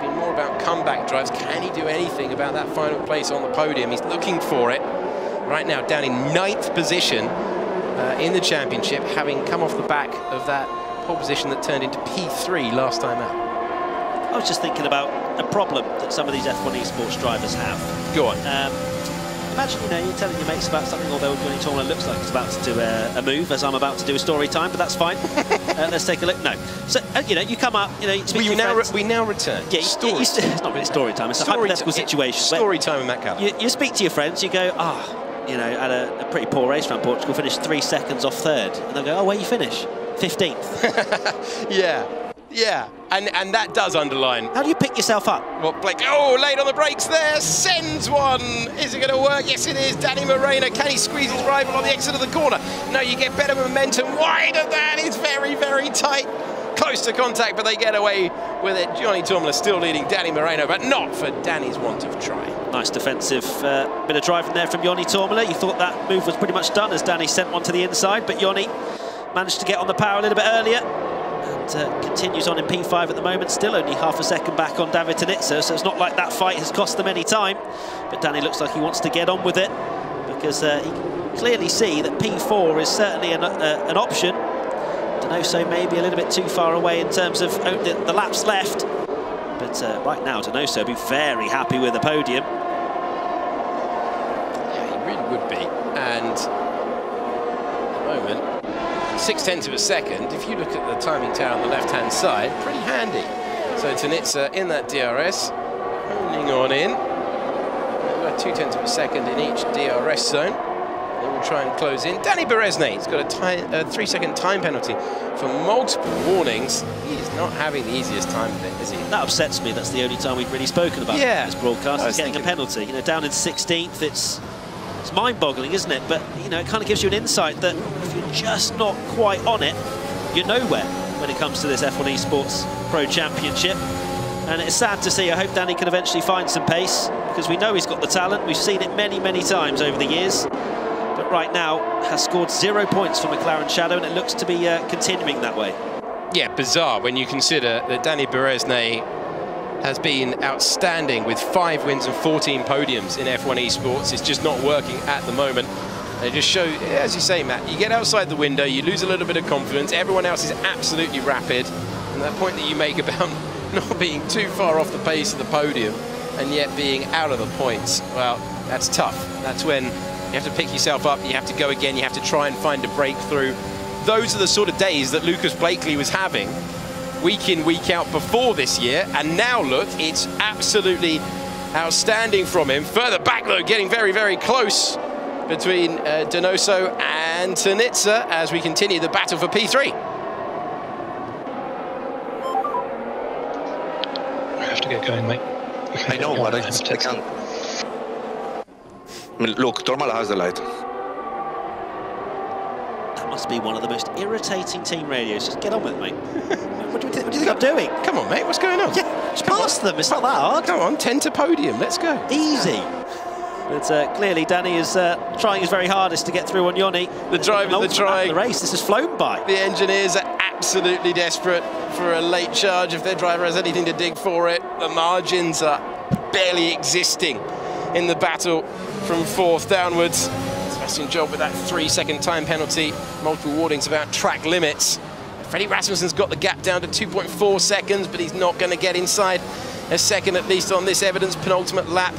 Been more about comeback drives. Can he do anything about that final place on the podium? He's looking for it. Right now down in 9th position in the championship, having come off the back of that pole position that turned into P3 last time out. I was just thinking about a problem that some of these F1 Esports drivers have. Go on. Imagine, you're telling your mates about something, although Joni Tormala looks like he's about to do a move, as I'm about to do a story time, but that's fine. Let's take a look. No. So, you come up, you speak to your friends. We now return. Yeah, it's not really story time, it's a hypothetical situation. Story time in that colour. You speak to your friends, you go, had a pretty poor race around Portugal, finished 3 seconds off 3rd. And they'll go, oh, where you finish? 15th. Yeah. Yeah, and that does underline. How do you pick yourself up? Well, Blake, oh, late on the brakes there, sends one. Is it going to work? Yes, it is. Danny Moreno, can he squeeze his rival on the exit of the corner? No, you get better momentum. Wide of that, it's very, very tight. Close to contact, but they get away with it. Johnny Tormler still leading Danny Moreno, but not for Danny's want of try. Nice defensive bit of driving there from Johnny Tormler. You thought that move was pretty much done as Danny sent one to the inside, but Johnny managed to get on the power a little bit earlier. And continues on in P5 at the moment, still only half a second back on David Tinitzer, so it's not like that fight has cost them any time. But Danny looks like he wants to get on with it, because he can clearly see that P4 is certainly an option. Donoso maybe a little bit too far away in terms of the laps left. But right now, Donoso will be very happy with the podium. Yeah, he really would be. And at the moment, 0.6 of a second, if you look at the timing tower on the left-hand side, pretty handy. So Tinitzer in that DRS, holding on in. We've got 0.2 of a second in each DRS zone. They will try and close in. Danny Berezne, he's got a 3-second time penalty for multiple warnings. He is not having the easiest time of it, is he? That upsets me. That's the only time we've really spoken about this broadcast. He's getting a penalty. You know, down in 16th, it's mind-boggling, isn't it? But, you know, it kind of gives you an insight that if you're just not quite on it, you're nowhere when it comes to this F1 Esports Pro Championship. And it's sad to see. I hope Danny can eventually find some pace, because we know he's got the talent. We've seen it many, many times over the years. But right now has scored 0 points for McLaren Shadow, and it looks to be continuing that way. Yeah, bizarre when you consider that Danny Berezne has been outstanding with 5 wins and 14 podiums in F1 Esports. It's just not working at the moment. It just shows, as you say, Matt, you get outside the window, you lose a little bit of confidence. Everyone else is absolutely rapid. And that point that you make about not being too far off the pace of the podium and yet being out of the points, well, that's tough. That's when you have to pick yourself up, you have to go again, you have to try and find a breakthrough. Those are the sort of days that Lucas Blakely was having week in, week out before this year, and now look, it's absolutely outstanding from him. Further back though, getting very, very close between Donoso and Tinitzer as we continue the battle for P3. I have to get going, mate. I know, but I can't. I mean, look, Tormala has the light. That must be one of the most irritating team radios. Just get on with it, mate. What do you think I'm doing? Come on, mate, what's going on? Yeah, just pass them, it's not that hard. Come on, 10 to podium, let's go. Easy. But clearly Danny is trying his very hardest to get through on Yoni. The drivers are trying. The race, this has flown by. The engineers are absolutely desperate for a late charge if their driver has anything to dig for it. The margins are barely existing in the battle from 4th downwards. Sebastian Job with that 3-second time penalty. Multiple warnings about track limits. Freddie Rasmussen's got the gap down to 2.4 seconds, but he's not going to get inside a second, at least on this evidence penultimate lap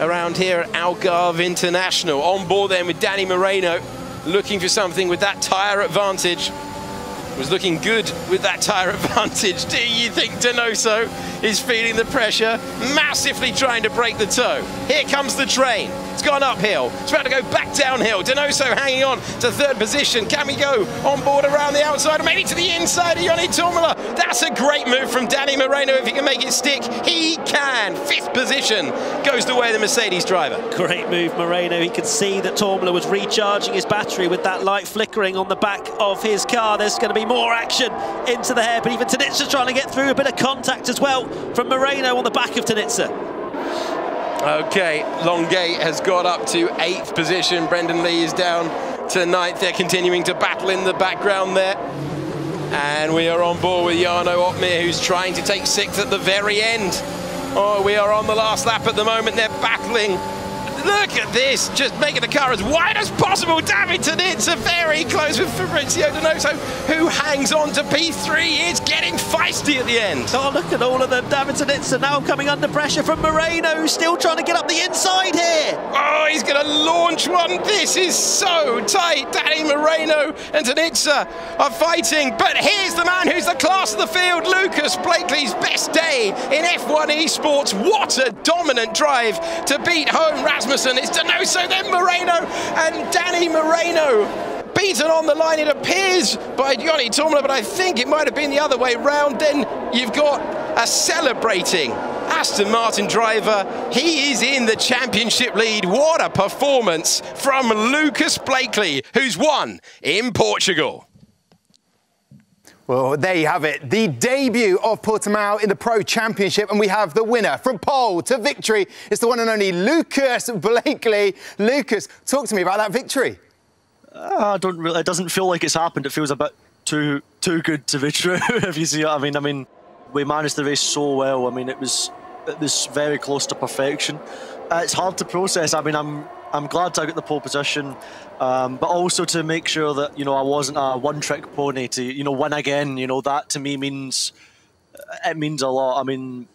around here at Algarve International. On board then with Danny Moreno, looking for something with that tyre advantage. Was looking good with that tyre advantage. Do you think Donoso is feeling the pressure? Massively trying to break the toe. Here comes the train. It's gone uphill. It's about to go back downhill. Donoso hanging on to 3rd position. Can we go on board around the outside, or maybe to the inside of Johnny Tormler? That's a great move from Danny Moreno. If he can make it stick, he can. 5th position goes the way of the Mercedes driver. Great move, Moreno. He could see that Tormler was recharging his battery with that light flickering on the back of his car. There's going to be more action into the hairpin. Even Tinitzer trying to get through. A bit of contact as well from Moreno on the back of Tinitzer. Okay, Longate has got up to 8th position. Brendan Lee is down to 9th. They're continuing to battle in the background there. And we are on board with Jarno Opmeer, who's trying to take 6th at the very end. Oh, we are on the last lap at the moment. They're battling. Look at this, just making the car as wide as possible. David Tinitzer very close with Fabrizio Donoso, who hangs on to P3. It's getting feisty at the end. Oh, look at all of them. David Tinitzer now coming under pressure from Moreno, who's still trying to get up the inside here. Oh, he's going to launch one. This is so tight. Danny Moreno and Tinitzer are fighting. But here's the man who's the class of the field, Lucas Blakely's best day in F1 Esports. What a dominant drive to beat home Rasmussen. It's Donoso, then Moreno, and Danny Moreno beaten on the line, it appears, by Yoni Tourmala, but I think it might have been the other way round. Then you've got a celebrating Aston Martin driver. He is in the championship lead. What a performance from Lucas Blakely, who's won in Portugal. Well, there you have it, the debut of Portimao in the Pro Championship, and we have the winner from pole to victory. It's the one and only Lucas Blakely. Lucas, talk to me about that victory. I don't really. It doesn't feel like it's happened. It feels a bit too good to be true. If you see what I mean. I mean, we managed the race so well. I mean, it was very close to perfection. It's hard to process. I mean, I'm glad I got the pole position, but also to make sure that, you know, I wasn't a one-trick pony to, you know, win again. You know, that to me means a lot. I mean,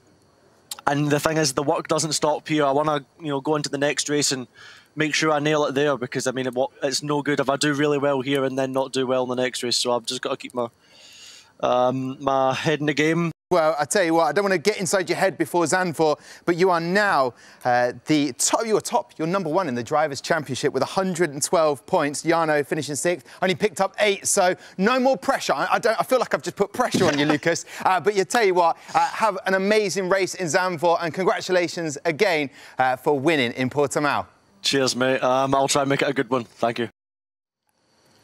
and the thing is, the work doesn't stop here. I want to, you know, go into the next race and make sure I nail it there, because I mean, it's no good if I do really well here and then not do well in the next race. So I've just got to keep my my head in the game. Well, I tell you what, I don't want to get inside your head before Zandvoort, but you are now you're number one in the Drivers' Championship with 112 points. Jarno finishing 6th, only picked up 8, so no more pressure. I feel like I've just put pressure on you, Lucas. But you tell you what, have an amazing race in Zandvoort, and congratulations again for winning in Portimao. Cheers, mate. I'll try and make it a good one. Thank you.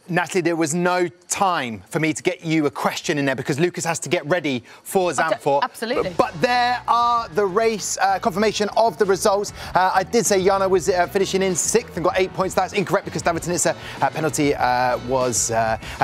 Natalie, there was no time for me to get you a question in there because Lucas has to get ready for Zandvoort. Absolutely. But there are the race confirmation of the results. I did say Jarno was finishing in 6th and got 8 points. That's incorrect because David Tinitzer penalty was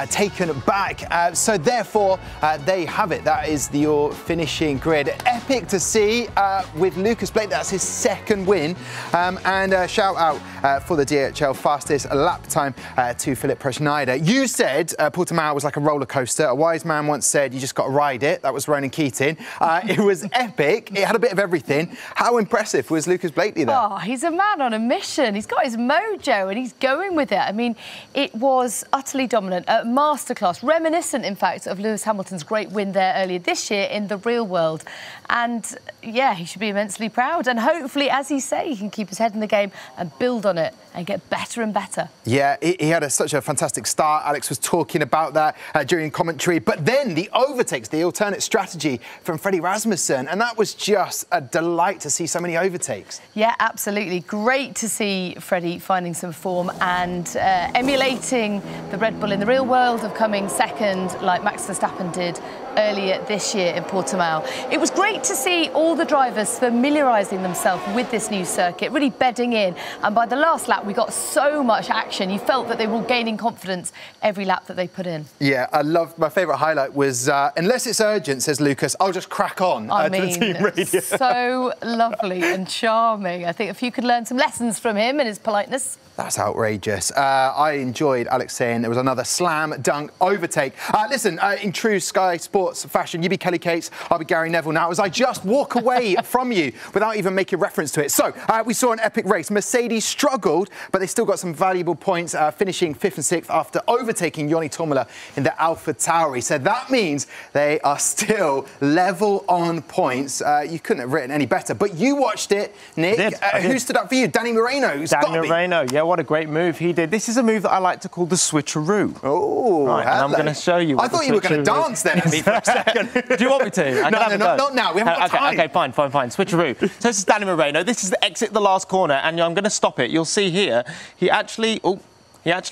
taken back. So therefore, there you have it. That is your finishing grid. Epic to see with Lucas Blake. That's his 2nd win. And shout out for the DHL fastest lap time to Philip Preschneider. You said Portimao was like a roller coaster. A wise man once said you just got to ride it. That was Ronan Keating. It was epic. It had a bit of everything. How impressive was Lucas Blakely there? Oh, he's a man on a mission. He's got his mojo and he's going with it. I mean, it was utterly dominant. A masterclass, reminiscent, in fact, of Lewis Hamilton's great win there earlier this year in the real world. And, yeah, he should be immensely proud. And hopefully, as he say, he can keep his head in the game and build on it and get better and better. Yeah, he had such a fantastic start. Alex was talking about that during commentary. But then the overtakes, the alternate strategy from Freddie Rasmussen, and that was just a delight to see so many overtakes. Yeah, absolutely. Great to see Freddie finding some form and emulating the Red Bull in the real world of coming 2nd like Max Verstappen did earlier this year in Portimao. It was great to see all the drivers familiarising themselves with this new circuit, really bedding in. And by the last lap, we got so much action. You felt that they were gaining confidence every lap that they put in. Yeah, I loved, my favourite highlight was, unless it's urgent, says Lucas, I'll just crack on to the team radio. So lovely and charming. I think if you could learn some lessons from him and his politeness. That's outrageous. I enjoyed Alex saying there was another slam dunk overtake. Listen, in true Sky Sports fashion, you be Kelly Cates, I'll be Gary Neville now, as I just walk away from you without even making reference to it. So, we saw an epic race. Mercedes struggled, but they still got some valuable points, finishing 5th and 6th after overtaking Yoni Tourmala in the Alpha Tauri. So that means they are still level on points. You couldn't have written any better. But you watched it, Nick. Who stood up for you? Danny Moreno. Danny Moreno, yeah. What a great move he did. This is a move that I like to call the switcheroo. Oh, right, and I'm going to show you what I thought you were going to dance then at me for a second. Do you want me to? No, not now. We haven't got time. Okay, fine. Switcheroo. So this is Danny Moreno. This is the exit the last corner, and I'm going to stop it. You'll see here, he actually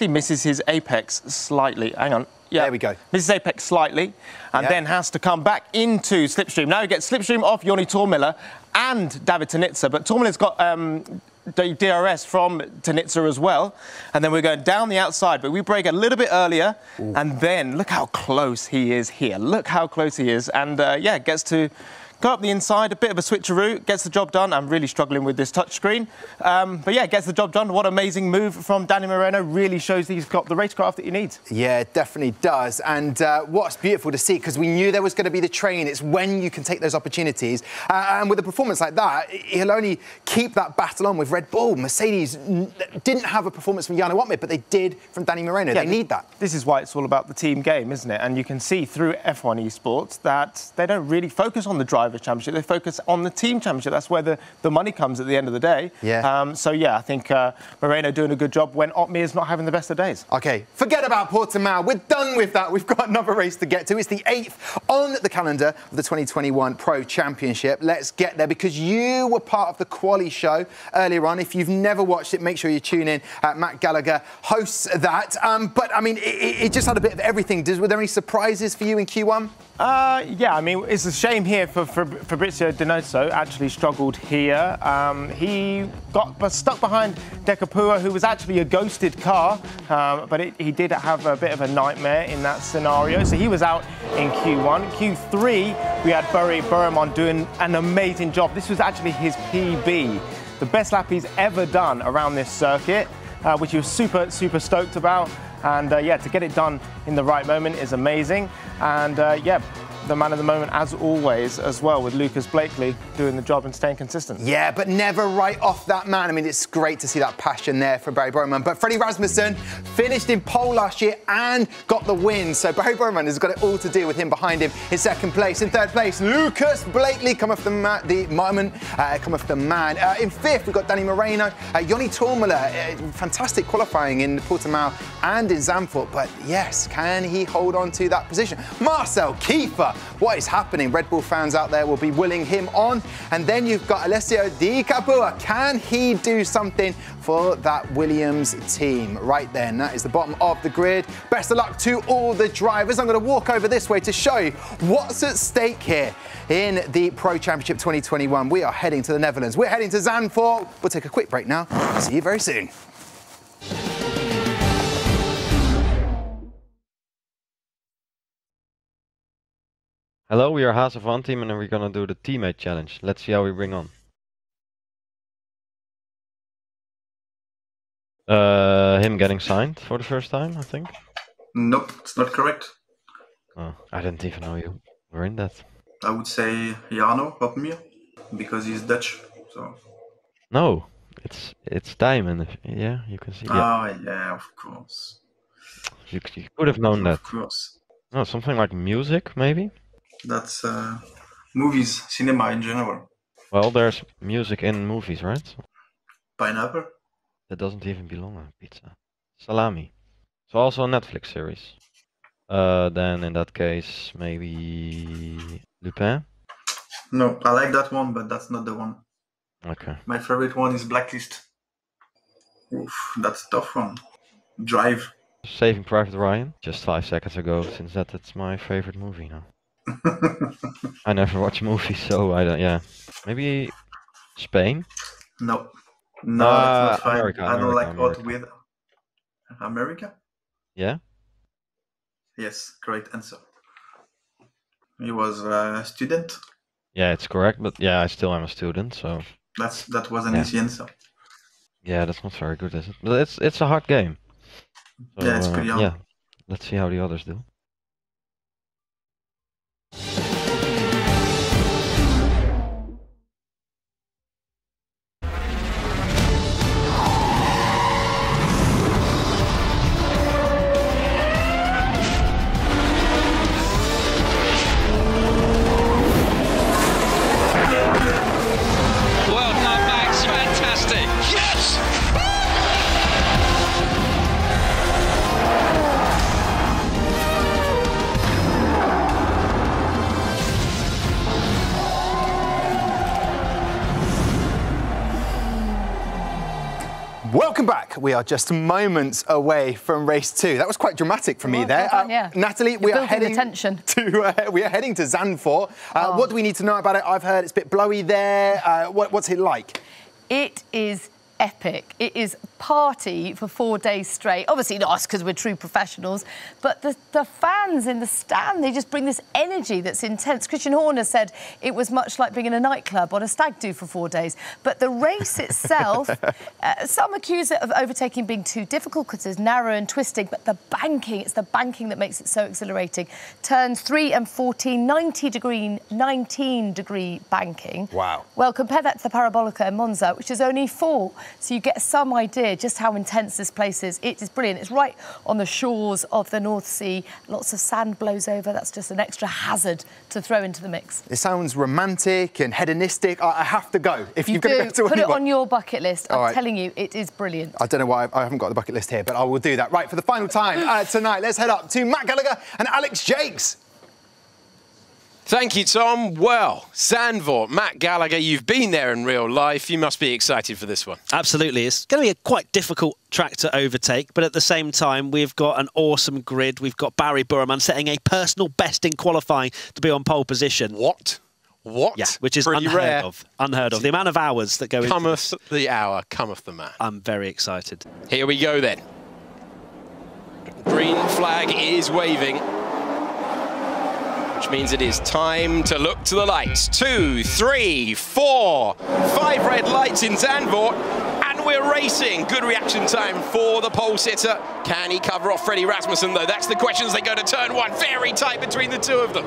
misses his apex slightly. Hang on. Yeah, there we go. Misses apex slightly, and then has to come back into slipstream. Now he gets slipstream off Yoni Tourmala and David Tinitzer, but Tourmala's got DRS from Tinitzer as well, and then we're going down the outside, but we brake a little bit earlier. Ooh. And then look how close he is here. Look how close he is, and yeah, gets to go up the inside, a bit of a switcheroo, gets the job done. I'm really struggling with this touchscreen. But yeah, gets the job done. What an amazing move from Danny Moreno. Really shows that he's got the racecraft that he needs. Yeah, it definitely does. And what's beautiful to see, because we knew there was going to be the train. It's when you can take those opportunities. And with a performance like that, he'll only keep that battle on with Red Bull. Mercedes didn't have a performance from Jarno Watmir, but they did from Danny Moreno. Yeah, they need that. This is why it's all about the team game, isn't it? And you can see through F1 Esports that they don't really focus on the driver. Driver Championship. They focus on the Team Championship. That's where the money comes at the end of the day. Yeah. So, yeah, I think Moreno doing a good job when Otmir is not having the best of days. OK, forget about Portimao. We're done with that. We've got another race to get to. It's the 8th on the calendar of the 2021 Pro Championship. Let's get there because you were part of the quali show earlier on. If you've never watched it, make sure you tune in. Matt Gallagher hosts that. But, I mean, it just had a bit of everything. Were there any surprises for you in Q1? Yeah, I mean, it's a shame here for Fabrizio Dinoso. Actually struggled here. He got stuck behind Decapua, who was actually a ghosted car, but he did have a bit of a nightmare in that scenario. So he was out in Q1. Q3, we had Börje Burman doing an amazing job. This was actually his PB, the best lap he's ever done around this circuit, which he was super stoked about. And yeah, to get it done in the right moment is amazing. And yeah, the man of the moment, as always, as well, with Lucas Blakely doing the job and staying consistent. Yeah, but never write off that man. I mean, it's great to see that passion there for Barry Bowman. But Freddie Rasmussen finished in pole last year and got the win. So Barry Bowman has got it all to do with him behind him in second place. In third place, Lucas Blakely come off the man. In fifth, we've got Danny Moreno. Joni Tormala, fantastic qualifying in Portimao and in Zandvoort. But yes, can he hold on to that position? Marcel Kiefer. What is happening? Red Bull fans out there will be willing him on. And then you've got Alessio Di Capua. Can he do something for that Williams team? Right then, that is the bottom of the grid. Best of luck to all the drivers. I'm going to walk over this way to show you what's at stake here in the Pro Championship 2021. We are heading to the Netherlands. We're heading to Zandvoort. We'll take a quick break now. See you very soon. Hello, we are Haas of One Team and we're gonna do the teammate challenge. Let's see how we bring on. Him getting signed for the first time, I think. Nope, it's not correct. Oh, I didn't even know you were in that. I would say Jarno Opmir, because he's Dutch. So. No, it's Diamond. Yeah, you can see. Ah, yeah, of course. You could have known that. Of course. No, something like music, maybe. That's movies, cinema in general. Well, there's music in movies, right? Pineapple? That doesn't even belong on pizza. Salami. So also a Netflix series. Then in that case, maybe Lupin? No, I like that one, but that's not the one. Okay. My favorite one is Blacklist. Oof, that's a tough one. Drive. Saving Private Ryan. Just 5 seconds ago, since that's my favorite movie now. I never watch movies, so I don't. Yeah, maybe Spain. No, that's not fine. America, I don't like America. hot with America. Yeah. Yes, correct answer. He was a student. Yeah, it's correct, but yeah, I still am a student, so. That was an easy answer. Yeah, that's not very good, is it? But it's a hard game. So, yeah, it's pretty hard. Yeah, let's see how the others do. Welcome back. We are just moments away from race 2. That was quite dramatic for me there. Yeah. Natalie, we are heading to Zandvoort. What do we need to know about it? I've heard it's a bit blowy there. What's it like? It is epic. It is party for 4 days straight. Obviously not us because we're true professionals, but the fans in the stand, they just bring this energy that's intense. Christian Horner said it was much like being in a nightclub on a stag do for 4 days. But the race itself, some accuse it of overtaking being too difficult because it's narrow and twisting, but it's the banking that makes it so exhilarating. Turns 3 and 14, 19-degree banking. Wow. Well, compare that to the Parabolica in Monza, which is only 4. So you get some idea idea just how intense this place is. It is brilliant. It's right on the shores of the North Sea. Lots of sand blows over. That's just an extra hazard to throw into the mix. It sounds romantic and hedonistic. I have to go. If you're going to go to put it on your bucket list. I'm telling you, it is brilliant. I don't know why I haven't got the bucket list here, but I will do that. Right, for the final time tonight, let's head up to Matt Gallagher and Alex Jakes. Thank you, Tom. Well, Zandvoort, Matt Gallagher, you've been there in real life. You must be excited for this one. Absolutely. It's going to be a quite difficult track to overtake, but at the same time, we've got an awesome grid. We've got Barry Burman setting a personal best in qualifying to be on pole position. What? Yeah, which is pretty unheard rare. of. Unheard of. The amount of hours that go into Cometh the hour, cometh the man. I'm very excited. Here we go then. Green flag is waving, which means it is time to look to the lights. 2, 3, 4, 5 red lights in Zandvoort, and we're racing. Good reaction time for the pole sitter. Can he cover off Freddie Rasmussen, though? That's the question as they go to turn 1. Very tight between the two of them.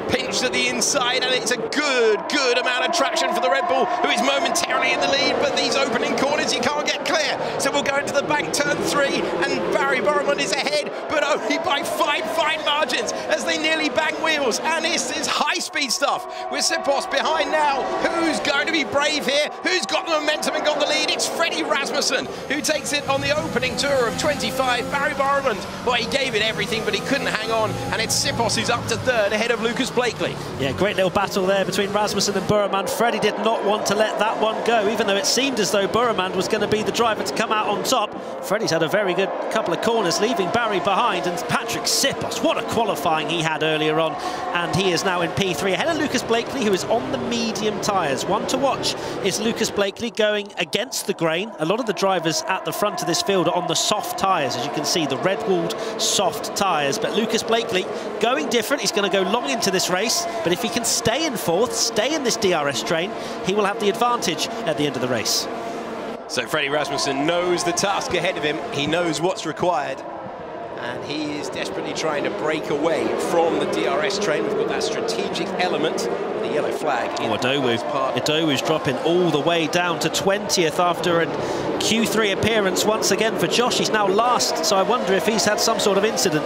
Pinched at the inside, and it's a good amount of traction for the Red Bull, who is momentarily in the lead, but these opening corners, you can't get clear. So we'll go into the bank, turn 3, and Barry Burman is ahead, but only by fine margins as they nearly bang wheels. And this is high-speed stuff with Sipos behind now. Who's going to be brave here? Who's got the momentum and got the lead? It's Freddie Rasmussen, who takes it on the opening tour of 25. Barry Burman, well, he gave it everything, but he couldn't hang on, and it's Sipos who's up to 3rd ahead of Lucas Blakely. Yeah, great little battle there between Rasmussen and Burman. Freddie did not want to let that one go, even though it seemed as though Burman was going to be the driver to come out on top. Freddie's had a very good couple of corners, leaving Barry behind, and Patrick Sipos, what a qualifying he had earlier on, and he is now in P3 ahead of Lucas Blakely, who is on the medium tyres. One to watch is Lucas Blakely going against the grain. A lot of the drivers at the front of this field are on the soft tyres, as you can see, the red-walled soft tyres, but Lucas Blakely going different. He's going to go long into this race, but if he can stay in 4th, stay in this DRS train, he will have the advantage at the end of the race. So Freddie Rasmussen knows the task ahead of him. He knows what's required, and he is desperately trying to break away from the DRS train. We've got that strategic element, the yellow flag. Idowu's dropping all the way down to 20th after a Q3 appearance once again for Josh. He's now last, so I wonder if he's had some sort of incident.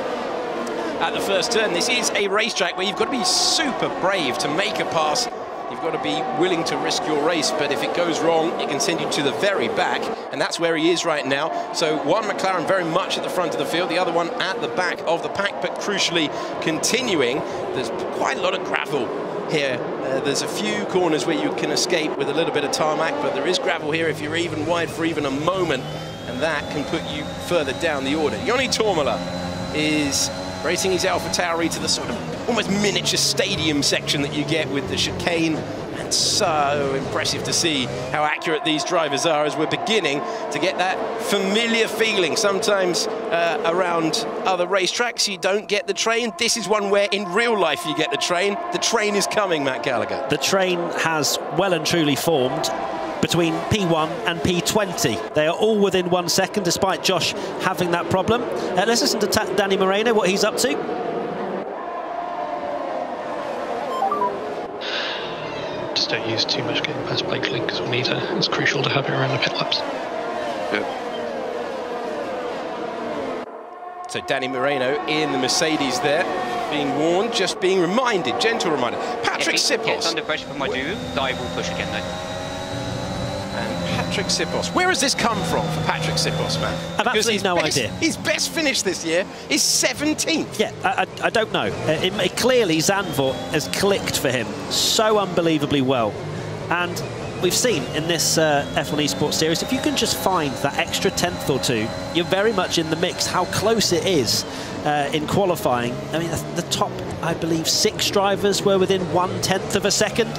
At the first turn, this is a racetrack where you've got to be super brave to make a pass. You've got to be willing to risk your race, but if it goes wrong, it can send you to the very back, and that's where he is right now. So one McLaren very much at the front of the field, the other one at the back of the pack, but crucially continuing. There's quite a lot of gravel here. There's a few corners where you can escape with a little bit of tarmac, but there is gravel here if you're even wide for even a moment, and that can put you further down the order. Joni Tormala is racing his Alpha Tauri to the sort of almost miniature stadium section that you get with the chicane, and so impressive to see how accurate these drivers are as we're beginning to get that familiar feeling. Sometimes around other racetracks you don't get the train. This is one where in real life you get the train. The train is coming, Matt Gallagher. The train has well and truly formed between P1 and P20. They are all within 1 second, despite Josh having that problem. Let's listen to Danny Moreno, what he's up to. Just don't use too much getting past Blakely, because we need her. It's crucial to have her around the pit laps. So Danny Moreno in the Mercedes there, being warned, just being reminded, gentle reminder. Patrick Sipos. Gets under pressure from my duo, I will push again though. Patrick Sipos. Where has this come from for Patrick Sipos, man? I've absolutely no idea. His best finish this year is 17th. Yeah, I don't know. Clearly, Zandvoort has clicked for him so unbelievably well. And we've seen in this F1 Esports series, if you can just find that extra 10th or 2, you're very much in the mix. How close it is in qualifying. I mean, the top, I believe, 6 drivers were within 1/10 of a second.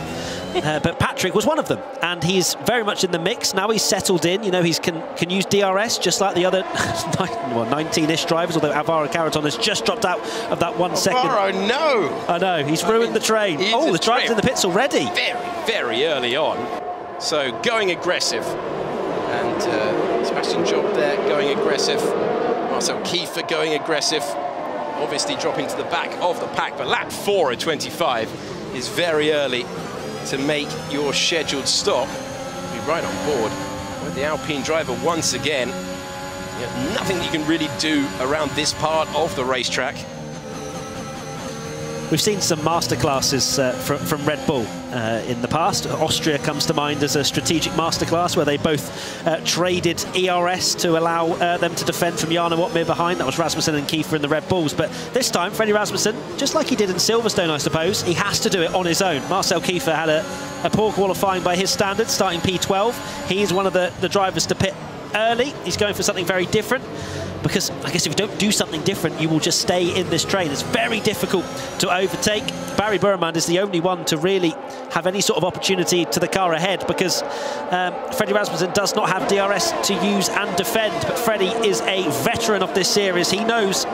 But Patrick was one of them, and he's very much in the mix. Now he's settled in, you know, he can use DRS just like the other 19-ish drivers, although Alvaro Carreton has just dropped out of that 1 second. Alvaro, no! I know, he's ruined the train. Oh, the driver's in the pits already. Very, very early on. So going aggressive. And Sebastian Job there going aggressive. Marcel Kiefer going aggressive. Obviously dropping to the back of the pack, but lap 4 at 25 is very early to make your scheduled stop. Be right on board with the Alpine driver once again. Nothing you can really do around this part of the racetrack. We've seen some masterclasses from Red Bull in the past. Austria comes to mind as a strategic masterclass where they both traded ERS to allow them to defend from Jarno Otmir behind. That was Rasmussen and Kiefer in the Red Bulls. But this time, Freddie Rasmussen, just like he did in Silverstone, I suppose, he has to do it on his own. Marcel Kiefer had a poor qualifying by his standards, starting P12. He is one of the drivers to pit early. He's going for something very different, because I guess if you don't do something different, you will just stay in this train. It's very difficult to overtake. Barry Burman is the only one to really have any sort of opportunity to the car ahead, because Freddie Rasmussen does not have DRS to use and defend. But Freddie is a veteran of this series. He knows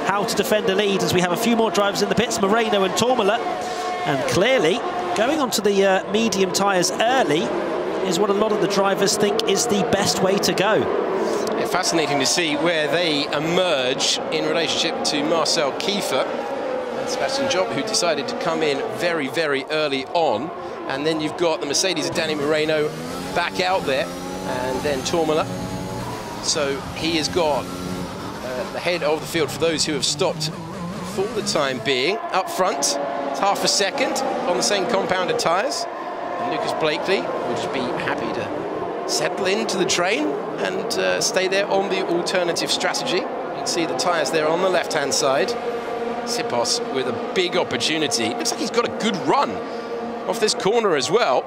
how to defend a lead, as we have a few more drivers in the pits, Moreno and Tormola. And clearly, going onto the medium tyres early is what a lot of the drivers think is the best way to go. Yeah, fascinating to see where they emerge in relationship to Marcel Kiefer and Sebastian Job, who decided to come in very, very early on. And then you've got the Mercedes of Danny Moreno back out there, and then Tormola. So he has got the head of the field for those who have stopped for the time being. Up front, it's half a second on the same compounded tyres. And Lucas Blakely will just be happy to settle into the train and stay there on the alternative strategy. You can see the tyres there on the left-hand side. Sipos with a big opportunity. Looks like he's got a good run off this corner as well.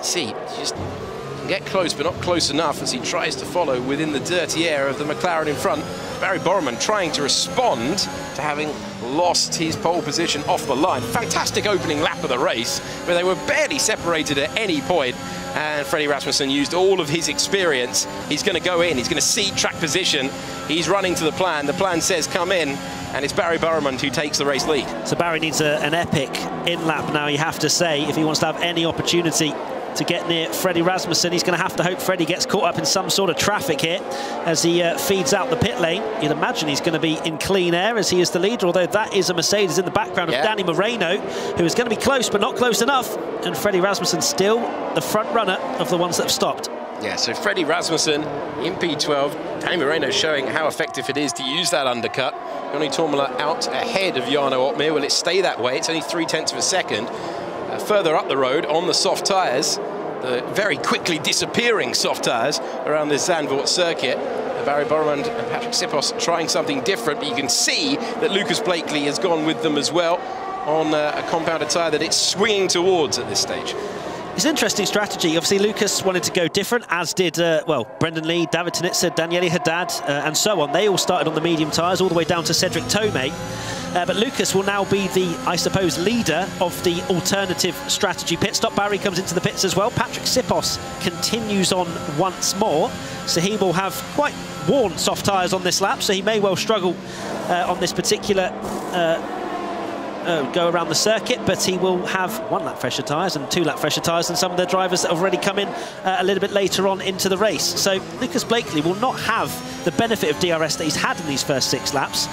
See, just can get close, but not close enough as he tries to follow within the dirty air of the McLaren in front. Barry Borman trying to respond to having lost his pole position off the line. Fantastic opening lap of the race, where they were barely separated at any point. And Freddie Rasmussen used all of his experience. He's going to go in, he's going to see track position. He's running to the plan. The plan says come in, and it's Barry Burman who takes the race lead. So Barry needs an epic in-lap now, you have to say, if he wants to have any opportunity to get near Freddie Rasmussen. He's going to have to hope Freddie gets caught up in some sort of traffic here as he feeds out the pit lane. You'd imagine he's going to be in clean air as he is the leader, although that is a Mercedes in the background of Danny Moreno, who is going to be close but not close enough. And Freddie Rasmussen still the front runner of the ones that have stopped. Yeah, so Freddie Rasmussen in P12. Danny Moreno showing how effective it is to use that undercut. Joni Tormola out ahead of Jarno Otmir. Will it stay that way? It's only 0.3 of a second. Further up the road on the soft tyres, the very quickly disappearing soft tyres around the Zandvoort circuit. Barry Borman and Patrick Sipos trying something different, but you can see that Lucas Blakely has gone with them as well on a compounded tyre that it's swinging towards at this stage. It's an interesting strategy. Obviously, Lucas wanted to go different, as did, well, Brendan Lee, David Tinitzer, Daniele Haddad, and so on. They all started on the medium tyres, all the way down to Cedric Tomei. But Lucas will now be the, I suppose, leader of the alternative strategy pit stop. Barry comes into the pits as well. Patrick Sipos continues on once more. So he will have quite worn soft tyres on this lap, so he may well struggle on this particular go around the circuit, but he will have 1 lap fresher tyres and 2 lap fresher tyres than some of the drivers that have already come in a little bit later on into the race. So Lucas Blakely will not have the benefit of DRS that he's had in these first 6 laps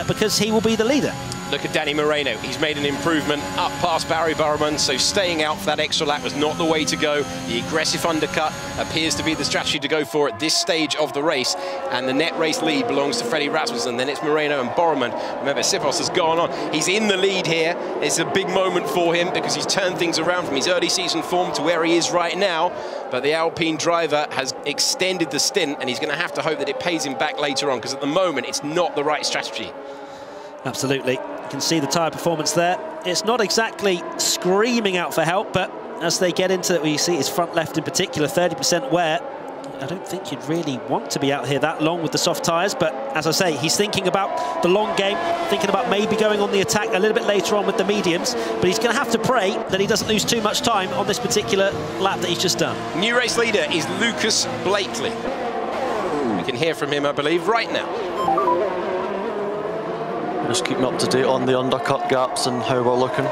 because he will be the leader. Look at Danny Moreno. He's made an improvement up past Barry Burman, so staying out for that extra lap was not the way to go. The aggressive undercut appears to be the strategy to go for at this stage of the race, and the net race lead belongs to Freddie Rasmussen. Then it's Moreno and Borman. Remember, Sipos has gone on. He's in the lead here. It's a big moment for him because he's turned things around from his early season form to where he is right now. But the Alpine driver has extended the stint, and he's going to have to hope that it pays him back later on, because at the moment it's not the right strategy. Absolutely. You can see the tyre performance there. It's not exactly screaming out for help, but as they get into it, you see his front left in particular, 30% wear. I don't think you'd really want to be out here that long with the soft tyres, but as I say, he's thinking about the long game, thinking about maybe going on the attack a little bit later on with the mediums, but he's going to have to pray that he doesn't lose too much time on this particular lap that he's just done. New race leader is Lucas Blakely. We can hear from him, I believe, right now. Just keeping up to date on the undercut gaps and how we're looking.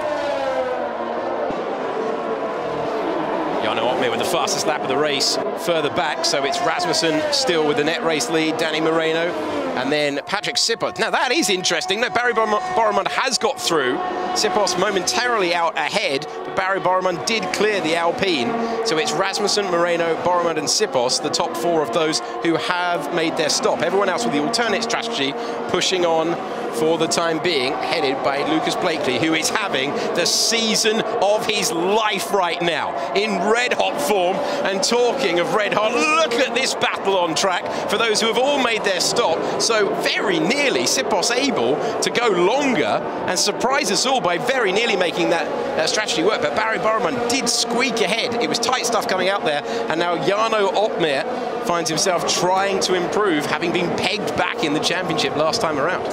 Jarno Otmir with the fastest lap of the race further back, so it's Rasmussen still with the net race lead, Danny Moreno, and then Patrick Sipos. Now that is interesting. No, Barry Boromund has got through. Sipos momentarily out ahead, but Barry Boromund did clear the Alpine. So it's Rasmussen, Moreno, Boromund and Sipos, the top 4 of those who have made their stop. Everyone else with the alternate strategy pushing on for the time being, headed by Lucas Blakely, who is having the season of his life right now, in red-hot form. And talking of red-hot, look at this battle on track for those who have all made their stop. So very nearly Sipos able to go longer and surprise us all by very nearly making that strategy work. But Barry Boromund did squeak ahead. It was tight stuff coming out there, and now Jarno Opmeer finds himself trying to improve, having been pegged back in the championship last time around.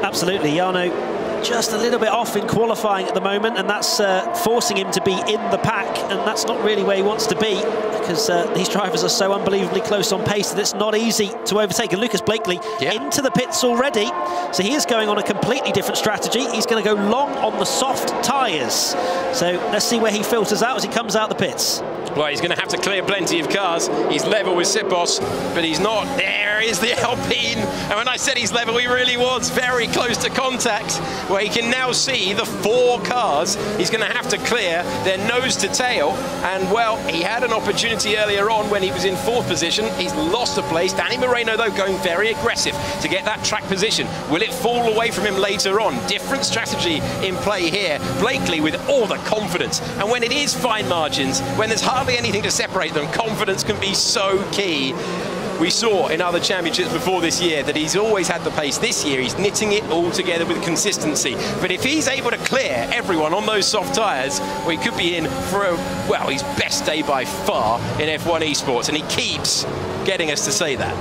Absolutely, Jarno just a little bit off in qualifying at the moment, and that's forcing him to be in the pack, and that's not really where he wants to be, because these drivers are so unbelievably close on pace that it's not easy to overtake. And Lucas Blakely into the pits already, so he is going on a completely different strategy. He's going to go long on the soft tyres. So let's see where he filters out as he comes out the pits. Well, he's going to have to clear plenty of cars. He's level with Sipos, but he's not. There is the Alpine. And when I said he's level, he really was very close to contact, where he can now see the 4 cars he's going to have to clear. They're nose to tail. And, well, he had an opportunity earlier on when he was in 4th position. He's lost a place. Danny Moreno, though, going very aggressive to get that track position. Will it fall away from him later on? Different strategy in play here. Blakely with all the confidence. And when it is fine margins, when there's hardly anything to separate them, confidence can be so key. We saw in other championships before this year that he's always had the pace. This year he's knitting it all together with consistency. But if he's able to clear everyone on those soft tyres, well, he could be in for his best day by far in F1 Esports, and he keeps getting us to say that.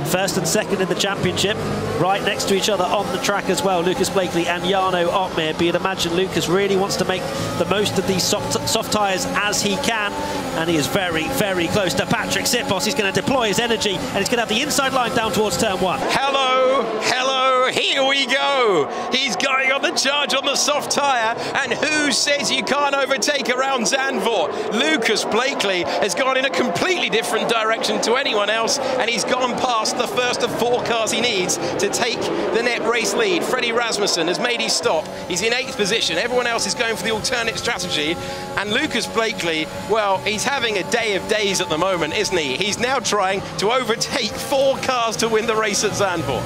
First and second in the championship, right next to each other on the track as well, Lucas Blakely and Jarno Opmeer. But you'd imagine Lucas really wants to make the most of these soft tyres as he can, and he is very, very close to Patrick Sipos. He's going to deploy his energy, and he's going to have the inside line down towards turn 1. Hello, here we go. He's going on the charge on the soft tyre, and who says you can't overtake around Zandvoort? Lucas Blakely has gone in a completely different direction to anyone else, and he's gone past the first of 4 cars he needs to take the net race lead. Freddie Rasmussen has made his stop. He's in 8th position. Everyone else is going for the alternate strategy. And Lucas Blakely, well, he's having a day of days at the moment, isn't he? He's now trying to overtake 4 cars to win the race at Zandvoort.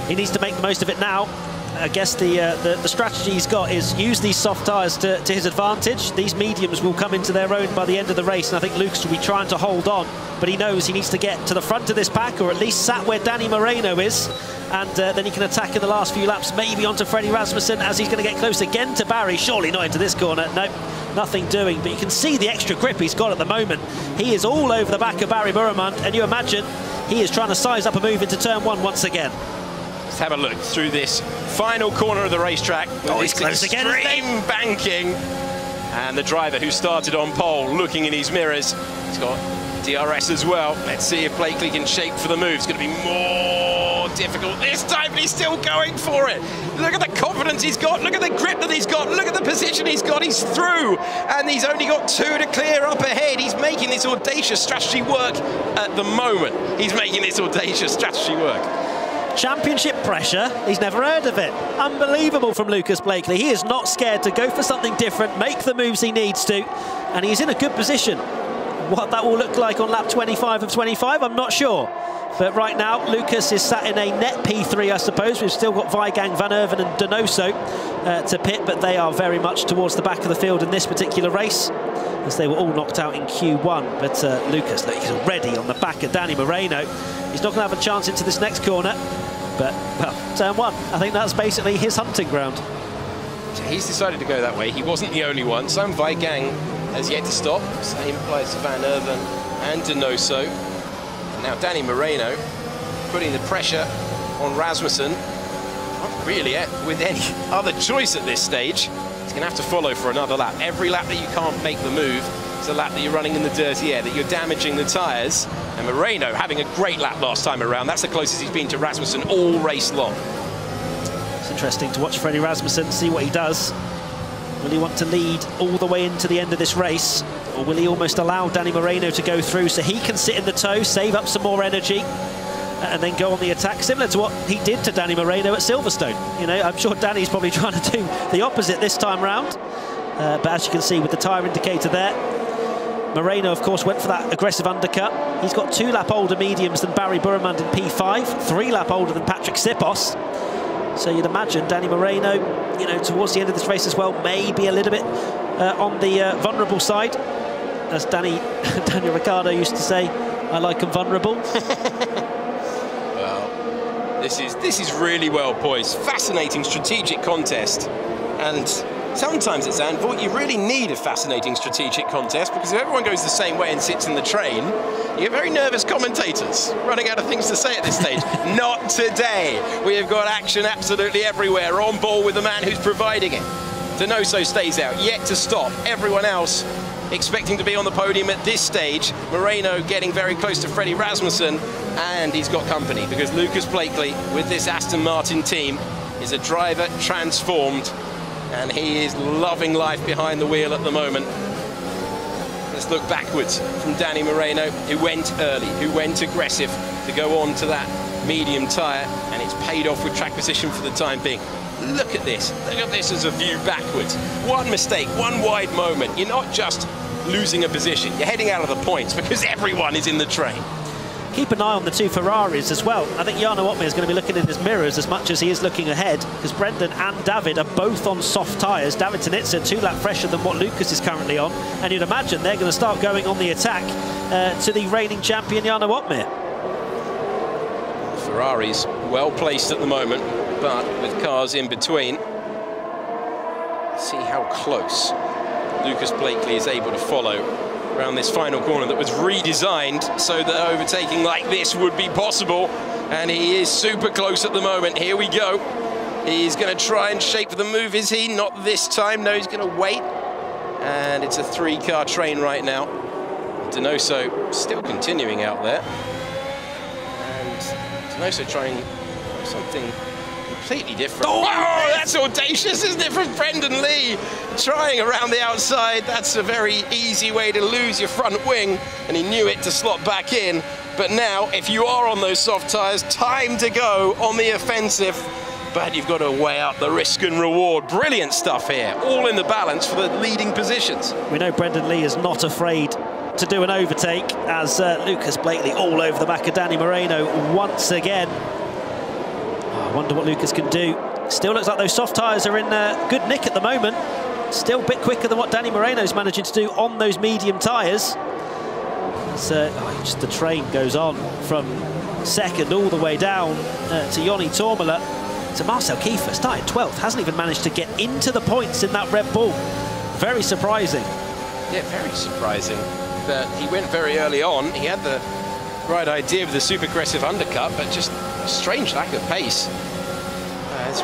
He needs to make the most of it now. I guess the strategy he's got is use these soft tyres to his advantage. These mediums will come into their own by the end of the race, and I think Lucas will be trying to hold on, but he knows he needs to get to the front of this pack, or at least sat where Danny Moreno is, and then he can attack in the last few laps, maybe onto Freddie Rasmussen, as he's going to get close again to Barry. Surely not into this corner. No, nothing doing, but you can see the extra grip he's got at the moment. He is all over the back of Barry Boromund, and you imagine he is trying to size up a move into turn 1 once again. Let's have a look through this final corner of the racetrack. He's close again, extreme banking. And the driver who started on pole looking in his mirrors. He's got DRS as well. Let's see if Blakely can shape for the move. It's going to be more difficult this time, but he's still going for it. Look at the confidence he's got. Look at the grip that he's got. Look at the position he's got. He's through. And he's only got 2 to clear up ahead. He's making this audacious strategy work at the moment. He's making this audacious strategy work. Championship pressure, he's never heard of it. Unbelievable from Lucas Blakely. He is not scared to go for something different, make the moves he needs to, and he's in a good position. What that will look like on lap 25 of 25, I'm not sure. But right now, Lucas is sat in a net P3, I suppose. We've still got Weigang, Van Erven and Donoso to pit, but they are very much towards the back of the field in this particular race, as they were all knocked out in Q1. But Lucas, look, he's already on the back of Danny Moreno. He's not going to have a chance into this next corner, but, well, turn 1. I think that's basically his hunting ground. So he's decided to go that way. He wasn't the only one. Sam Weigang has yet to stop. Same applies to Van Erven and Donoso. Now Danny Moreno putting the pressure on Rasmussen. Not really with any other choice at this stage. He's going to have to follow for another lap. Every lap that you can't make the move is a lap that you're running in the dirty air, that you're damaging the tyres. And Moreno having a great lap last time around. That's the closest he's been to Rasmussen all race long. It's interesting to watch Freddie Rasmussen, see what he does. Will he want to lead all the way into the end of this race, Or will he almost allow Danny Moreno to go through so he can sit in the tow, save up some more energy, and then go on the attack, similar to what he did to Danny Moreno at Silverstone. You know, I'm sure Danny's probably trying to do the opposite this time round. But as you can see with the tyre indicator there, Moreno, of course, went for that aggressive undercut. He's got 2-lap older mediums than Barry Burremand in P5, 3-lap older than Patrick Sipos. So you'd imagine Danny Moreno, you know, towards the end of this race as well, may be a little bit on the vulnerable side. As Daniel Ricciardo used to say, I like him vulnerable. Well, this is really well poised. Fascinating strategic contest. And sometimes at Zandvoort, you really need a fascinating strategic contest, because if everyone goes the same way and sits in the train, you get very nervous commentators running out of things to say at this stage. Not today. We have got action absolutely everywhere, on ball with the man who's providing it. Donoso stays out, yet to stop. Everyone else expecting to be on the podium at this stage. Moreno getting very close to Freddie Rasmussen, and he's got company, because Lucas Blakely, with this Aston Martin team, is a driver transformed, and he is loving life behind the wheel at the moment. Let's look backwards from Danny Moreno, who went early, who went aggressive to go on to that medium tyre, and it's paid off with track position for the time being. Look at this as a view backwards. One mistake, one wide moment. You're not just losing a position, you're heading out of the points, because everyone is in the train. Keep an eye on the 2 Ferraris as well. I think Jarno Otmar is going to be looking in his mirrors as much as he is looking ahead, because Brendan and David are both on soft tyres. David Tinitzer 2-lap fresher than what Lucas is currently on, and you'd imagine they're going to start going on the attack to the reigning champion Jarno Otmar. Ferrari's well placed at the moment, but with cars in between. See how close Lucas Blakely is able to follow around this final corner that was redesigned so that overtaking like this would be possible, and he is super close at the moment. Here we go. He's going to try and shape the move, is he? Not this time. No, he's going to wait, and it's a 3-car train right now. Donoso still continuing out there, and Donoso trying something completely different. Oh, that's audacious, isn't it, from Brendan Lee? Trying around the outside, that's a very easy way to lose your front wing, and he knew it to slot back in. But now, if you are on those soft tyres, time to go on the offensive. But you've got to weigh up the risk and reward. Brilliant stuff here, all in the balance for the leading positions. We know Brendan Lee is not afraid to do an overtake, as Lucas Blakely all over the back of Danny Moreno once again. I wonder what Lucas can do. Still looks like those soft tyres are in good nick at the moment. Still a bit quicker than what Danny Moreno's managing to do on those medium tyres. Just the train goes on from second all the way down to Joni Tormala. So Marcel Kiefer started 12th, hasn't even managed to get into the points in that Red Bull. Very surprising. Yeah, very surprising that he went very early on. He had the right idea with the super aggressive undercut, but just a strange lack of pace. As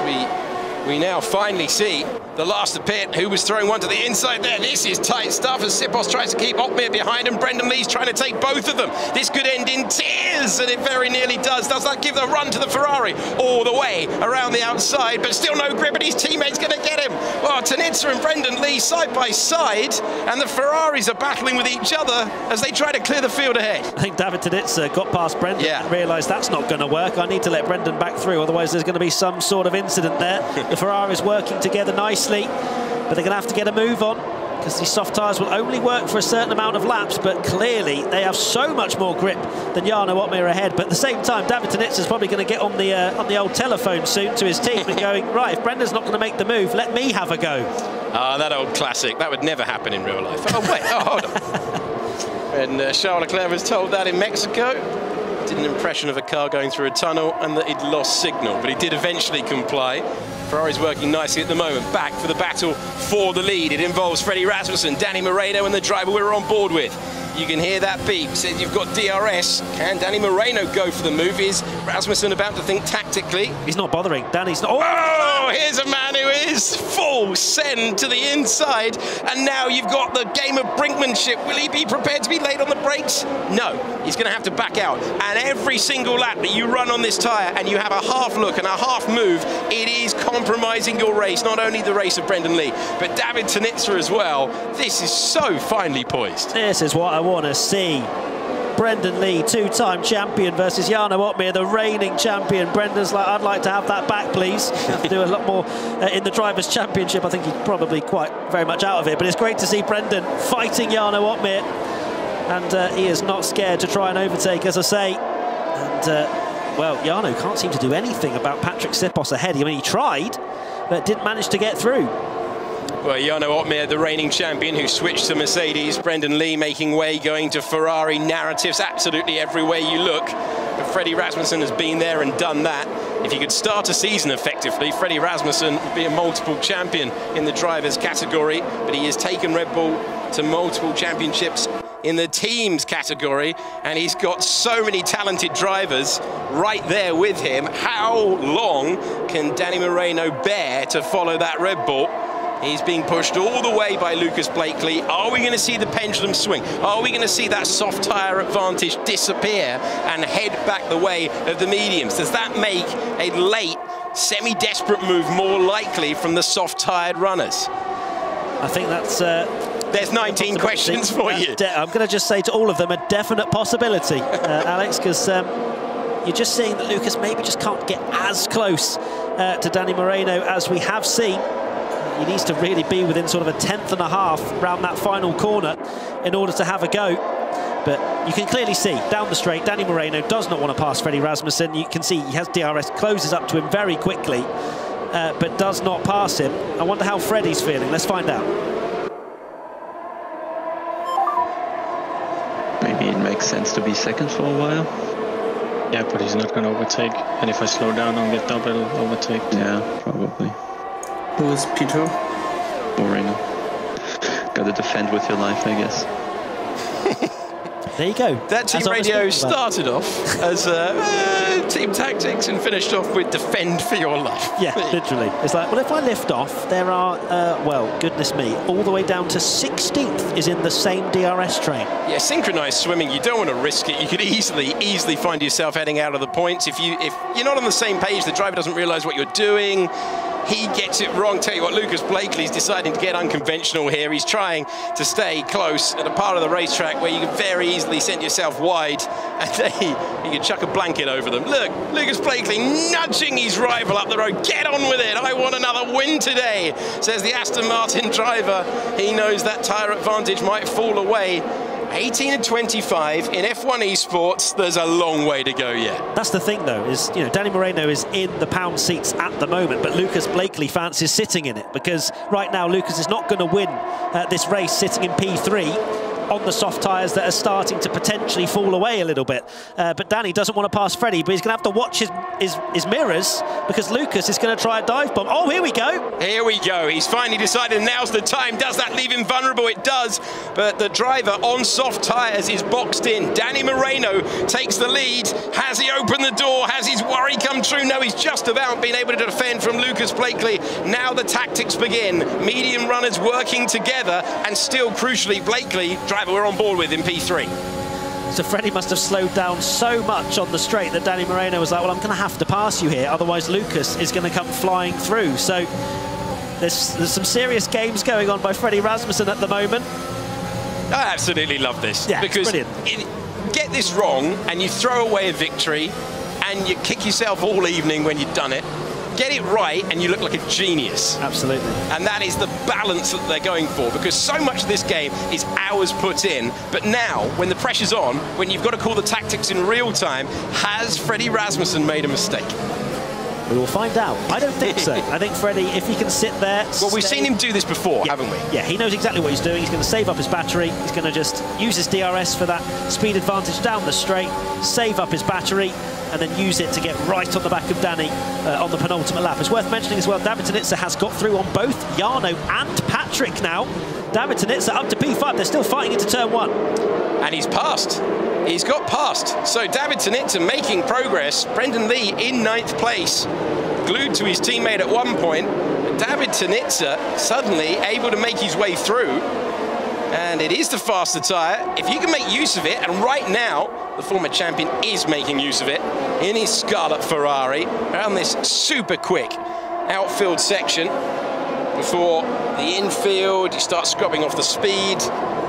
we now finally see the last of Pitt, who was throwing one to the inside there. This is tight stuff as Sipos tries to keep Otmar behind him. Brendan Lee's trying to take both of them. This could end in tears, and it very nearly does. Does that give the run to the Ferrari all the way around the outside, but still no grip, and his teammate's going to get him. Well, Tinitzer and Brendan Lee side by side, and the Ferraris are battling with each other as they try to clear the field ahead. I think David Tinitzer got past Brendan and realised that's not going to work. I need to let Brendan back through, otherwise there's going to be some sort of incident there. The Ferraris working together nicely, but they're going to have to get a move on, because these soft tyres will only work for a certain amount of laps, but clearly they have so much more grip than Jarno Otmar ahead. But at the same time, David Tinitzer is probably going to get on the old telephone soon to his team and going, right, if Brendan's not going to make the move, let me have a go. Ah, that old classic. That would never happen in real life. Oh, wait, hold on. And Charles Leclerc was told that in Mexico. Did an impression of a car going through a tunnel and that he'd lost signal, but he did eventually comply. Ferrari's working nicely at the moment. Back for the battle for the lead. It involves Freddie Rasmussen, Danny Moreno, and the driver we're on board with, You can hear that beep. Says you've got DRS. Can Danny Moreno go for the move? Is Rasmussen about to think tactically? He's not bothering. Danny's not. Oh, here's a man who is full send to the inside. And now you've got the game of brinkmanship. Will he be prepared to be late on the brakes? No, he's going to have to back out. And every single lap that you run on this tyre and you have a half look and a half move, it is compromising your race. Not only the race of Brendan Lee, but David Tinitzer as well. This is so finely poised. This is what I want to see. Brendan Lee, two-time champion, versus Jarno Opmeer, the reigning champion. Brendan's like, I'd like to have that back, please. Have to do a lot more in the Drivers' Championship. I think he's probably quite very much out of it. But it's great to see Brendan fighting Jarno Opmeer. And he is not scared to try and overtake, as I say. And, well, Jarno can't seem to do anything about Patrick Sipos ahead. I mean, he tried, but didn't manage to get through. Well, Jarno Opmeer, the reigning champion who switched to Mercedes. Brendan Lee making way, going to Ferrari. Narratives absolutely everywhere you look. But Freddie Rasmussen has been there and done that. If he could start a season effectively, Freddie Rasmussen would be a multiple champion in the drivers category. But he has taken Red Bull to multiple championships in the teams category, and he's got so many talented drivers right there with him. How long can Danny Moreno bear to follow that Red Bull? He's being pushed all the way by Lucas Blakely. Are we going to see the pendulum swing? Are we going to see that soft tyre advantage disappear and head back the way of the mediums? Does that make a late, semi-desperate move more likely from the soft-tyred runners? I think that's... There's 19 questions for you. I'm going to just say to all of them a definite possibility, Alex, because you're just seeing that Lucas maybe just can't get as close to Danny Moreno as we have seen. He needs to really be within sort of a 10th and a half around that final corner in order to have a go. But you can clearly see down the straight, Danny Moreno does not want to pass Freddie Rasmussen. You can see he has DRS, closes up to him very quickly, but does not pass him. I wonder how Freddie's feeling. Let's find out. Maybe it makes sense to be second for a while. Yeah, but he's not going to overtake. And if I slow down, I'll get double overtaked. Yeah, probably. Who is Peter? Moreno. Gotta defend with your life, I guess. There you go. That team radio started off as team tactics and finished off with defend for your life. Yeah, literally. It's like, well, if I lift off, there are, well, goodness me, all the way down to 16th is in the same DRS train. Yeah, synchronized swimming, you don't want to risk it. You could easily find yourself heading out of the points. If you're not on the same page, the driver doesn't realize what you're doing. He gets it wrong. Tell you what, Lucas Blakely's deciding to get unconventional here. He's trying to stay close at a part of the racetrack where you can very easily send yourself wide and you can chuck a blanket over them. Look, Lucas Blakely nudging his rival up the road. Get on with it. I want another win today, says the Aston Martin driver. He knows that tyre advantage might fall away. 18 and 25 in F1 Esports, there's a long way to go yet. That's the thing, though, is, you know, Danny Moreno is in the pound seats at the moment, but Lucas Blakely fancies sitting in it, because right now Lucas is not going to win this race sitting in P3 on the soft tyres that are starting to potentially fall away a little bit. But Danny doesn't want to pass Freddie, but he's going to have to watch his mirrors, because Lucas is going to try a dive bomb. Oh, here we go. Here we go. He's finally decided now's the time. Does that leave him vulnerable? It does. But the driver on soft tyres is boxed in. Danny Moreno takes the lead. Has he opened the door? Has his worry come true? No, he's just about been able to defend from Lucas Blakely. Now the tactics begin. Medium runners working together, and still crucially Blakely, driver we're on board with in P3. So Freddie must have slowed down so much on the straight that Danny Moreno was like, well, I'm going to have to pass you here, otherwise Lucas is going to come flying through. So there's some serious games going on by Freddie Rasmussen at the moment. I absolutely love this. Yeah, because get this wrong and you throw away a victory and you kick yourself all evening when you've done it. Get it right and you look like a genius. Absolutely. And that is the balance that they're going for, because so much of this game is hours put in. But now, when the pressure's on, when you've got to call the tactics in real time, has Freddie Rasmussen made a mistake? We will find out. I don't think so. I think Freddie, if he can sit there... Well, we've seen him do this before, haven't we? Yeah, he knows exactly what he's doing. He's going to save up his battery. He's going to just use his DRS for that speed advantage down the straight, save up his battery, and then use it to get right on the back of Danny on the penultimate lap. It's worth mentioning as well, David Tinitzer has got through on both Jarno and Patrick now. David Tinitzer up to P5. They're still fighting into turn 1. And he's passed. He's got past. So David Tinitzer making progress. Brendan Lee in 9th place, glued to his teammate at one point. But David Tinitzer suddenly able to make his way through. And it is the faster tyre. If you can make use of it, and right now, the former champion is making use of it in his Scarlet Ferrari around this super quick outfield section. Before the infield, you start scrubbing off the speed.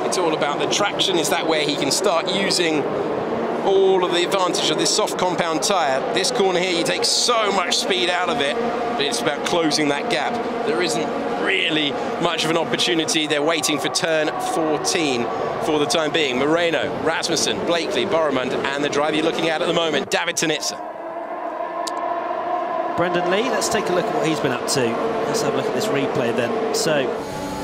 It's all about the traction. Is that where he can start using all of the advantage of this soft compound tyre? This corner here, you take so much speed out of it, but it's about closing that gap. There isn't really much of an opportunity. They're waiting for turn 14 for the time being. Moreno, Rasmussen, Blakely, Boromund, and the driver you're looking at the moment, David Tinitzer. Brendan Lee, let's take a look at what he's been up to. Let's have a look at this replay then. So,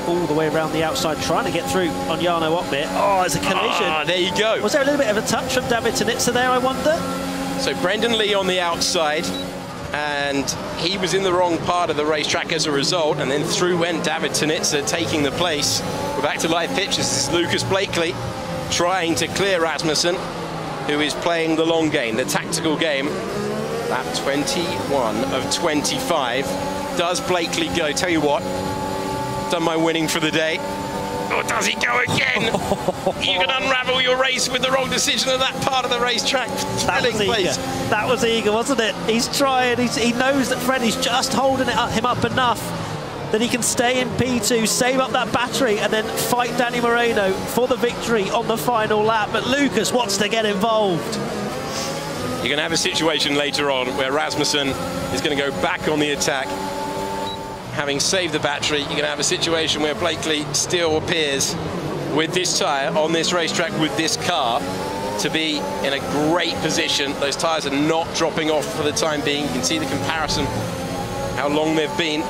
all the way around the outside, trying to get through on Jarno Opmeer. Oh, there's a collision. Ah, there you go. Was there a little bit of a touch from David Tinitzer there, I wonder? So Brendan Lee on the outside, and he was in the wrong part of the racetrack as a result, and then through went David Tinitzer taking the place. We're back to live pitch. This is Lucas Blakely trying to clear Rasmussen, who is playing the long game, the tactical game. Lap 21 of 25. Does Blakely go? Tell you what, done my winning for the day. Or does he go again? You can unravel your race with the wrong decision of that part of the racetrack. That was eager. That was eager, wasn't it? He's trying. He knows that Freddie's just holding him up enough that he can stay in P2, save up that battery, and then fight Danny Moreno for the victory on the final lap. But Lucas wants to get involved. You're going to have a situation later on where Rasmussen is going to go back on the attack. Having saved the battery, you're going to have a situation where Blakely still appears with this tyre on this racetrack with this car to be in a great position. Those tyres are not dropping off for the time being. You can see the comparison, how long they've been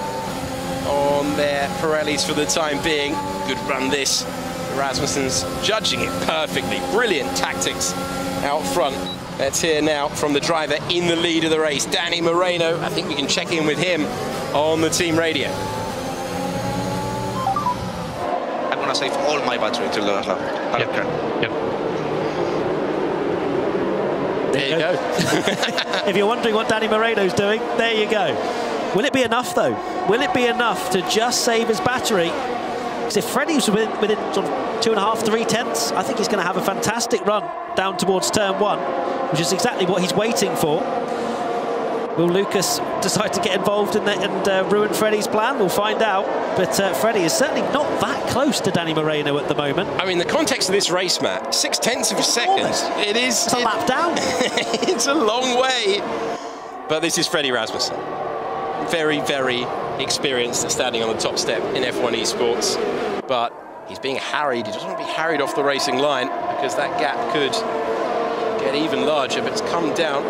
on their Pirellis for the time being. Good run this. Rasmussen's judging it perfectly. Brilliant tactics out front. Let's hear now from the driver in the lead of the race, Danny Moreno. I think we can check in with him on the team radio. I'm gonna save all my battery till the last lap. Yep. There you go. If you're wondering what Danny Moreno's doing, there you go. Will it be enough, though? Will it be enough to just save his battery? Because if Freddie's within sort of 2.5, 3 tenths, I think he's going to have a fantastic run down towards turn 1, which is exactly what he's waiting for. Will Lucas decide to get involved in that and ruin Freddie's plan? We'll find out. But Freddie is certainly not that close to Danny Moreno at the moment. I mean, the context of this race, Matt, 0.6 of a second. It is. It's a lap down. It's a long way. But this is Freddie Rasmussen. Very, very experienced at standing on the top step in F1 Esports. But he's being harried. He doesn't want to be harried off the racing line because that gap could get even larger. But it's come down.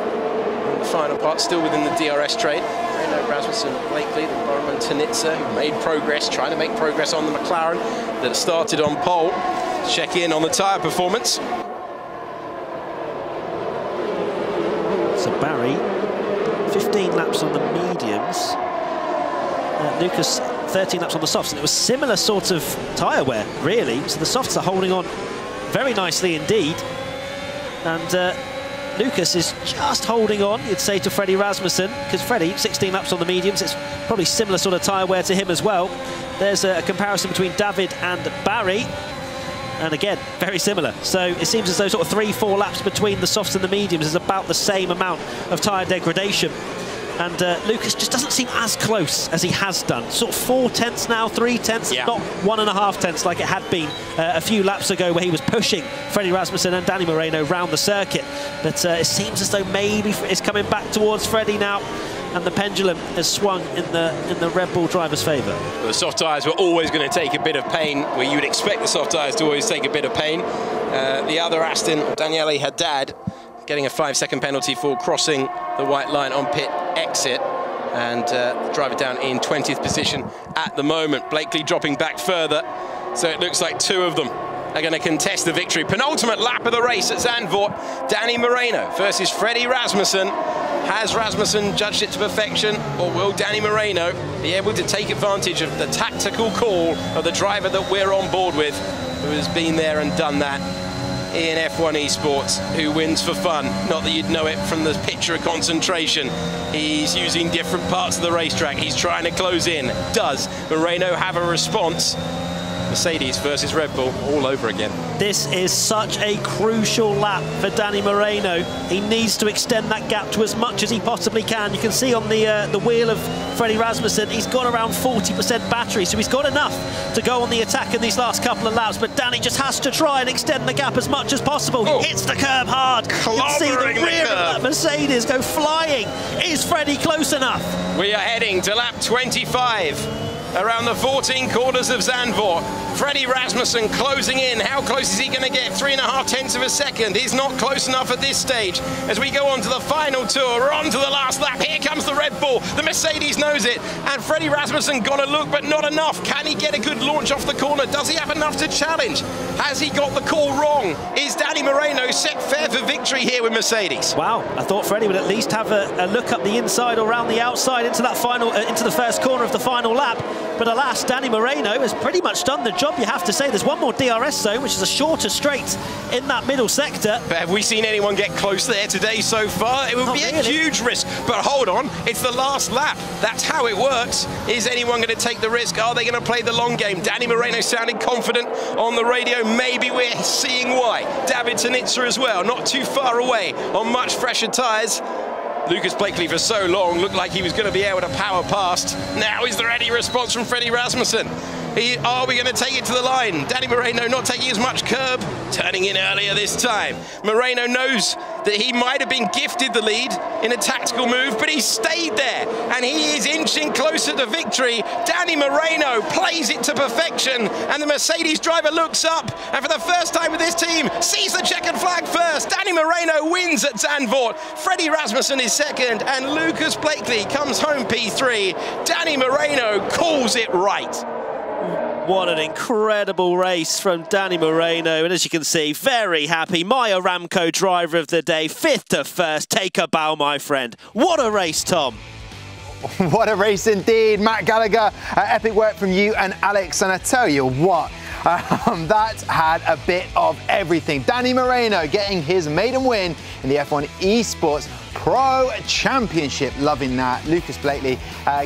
The final part still within the DRS trade. Moreno, Rasmussen, Blakely, the Boromund, Tinitzer, who made progress, trying to make progress on the McLaren that started on pole. Check in on the tyre performance. So Barry, 15 laps on the mediums. Lucas, 13 laps on the softs, and it was similar sort of tyre wear, really. So the softs are holding on very nicely indeed. And Lucas is just holding on, you'd say, to Freddie Rasmussen, because Freddie, 16 laps on the mediums, it's probably similar sort of tyre wear to him as well. There's a comparison between David and Barry, and again, very similar. So it seems as though sort of 3-4 laps between the softs and the mediums is about the same amount of tyre degradation. And Lucas just doesn't seem as close as he has done. Sort of 4 tenths now, 3 tenths, yeah. Not 1.5 tenths like it had been a few laps ago where he was pushing Freddie Rasmussen and Danny Moreno round the circuit. But it seems as though maybe it's coming back towards Freddie now, and the pendulum has swung in the Red Bull driver's favour. Well, the soft tyres were always going to take a bit of pain, where you would expect the soft tyres to always take a bit of pain. The other Aston, Daniele Haddad, getting a 5-second penalty for crossing the white line on pit exit, and driver down in 20th position at the moment. Blakely dropping back further, so it looks like 2 of them are going to contest the victory. Penultimate lap of the race at Zandvoort. Danny Moreno versus Freddie Rasmussen. Has Rasmussen judged it to perfection, or will Danny Moreno be able to take advantage of the tactical call of the driver that we're on board with, who has been there and done that in F1 Esports who wins for fun. Not that you'd know it from the picture of concentration. He's using different parts of the racetrack. He's trying to close in. Does Moreno have a response? Mercedes versus Red Bull all over again. This is such a crucial lap for Danny Moreno. He needs to extend that gap to as much as he possibly can. You can see on the wheel of Freddie Rasmussen, he's got around 40% battery, so he's got enough to go on the attack in these last couple of laps, but Danny just has to try and extend the gap as much as possible. He hits the curb hard. You can see the rear of that Mercedes go flying. Is Freddie close enough? We are heading to lap 25. Around the 14 corners of Zandvoort. Freddie Rasmussen closing in. How close is he going to get? 3.5 tenths of a second. He's not close enough at this stage. As we go on to the final tour, we're on to the last lap. Here comes the Red Bull. The Mercedes knows it. And Freddie Rasmussen got a look, but not enough. Can he get a good launch off the corner? Does he have enough to challenge? Has he got the call wrong? Is Danny Moreno set fair for victory here with Mercedes? Wow, I thought Freddie would at least have a look up the inside or around the outside into that final, into the first corner of the final lap. But alas, Danny Moreno has pretty much done the job, you have to say. There's one more DRS zone, which is a shorter straight in that middle sector. But have we seen anyone get close there today so far? It would be a huge risk. But hold on, it's the last lap. That's how it works. Is anyone going to take the risk? Are they going to play the long game? Danny Moreno sounded confident on the radio. Maybe we're seeing why. David Tinitzer as well, not too far away on much fresher tyres. Lucas Blakely for so long looked like he was going to be able to power past. Now is there any response from Freddie Rasmussen? Are we going to take it to the line? Danny Moreno not taking as much curb, turning in earlier this time. Moreno knows that he might have been gifted the lead in a tactical move, but he stayed there, and he is inching closer to victory. Danny Moreno plays it to perfection, and the Mercedes driver looks up, and for the first time with his team, sees the checkered flag first. Danny Moreno wins at Zandvoort. Freddie Rasmussen is second, and Lucas Blakely comes home P3. Danny Moreno calls it right. What an incredible race from Danny Moreno. And as you can see, very happy. My Aramco driver of the day, 5th to 1st. Take a bow, my friend. What a race, Tom. What a race indeed. Matt Gallagher, epic work from you and Alex. And I tell you what, that had a bit of everything. Danny Moreno getting his maiden win in the F1 Esports Pro Championship. Loving that. Lucas Blakely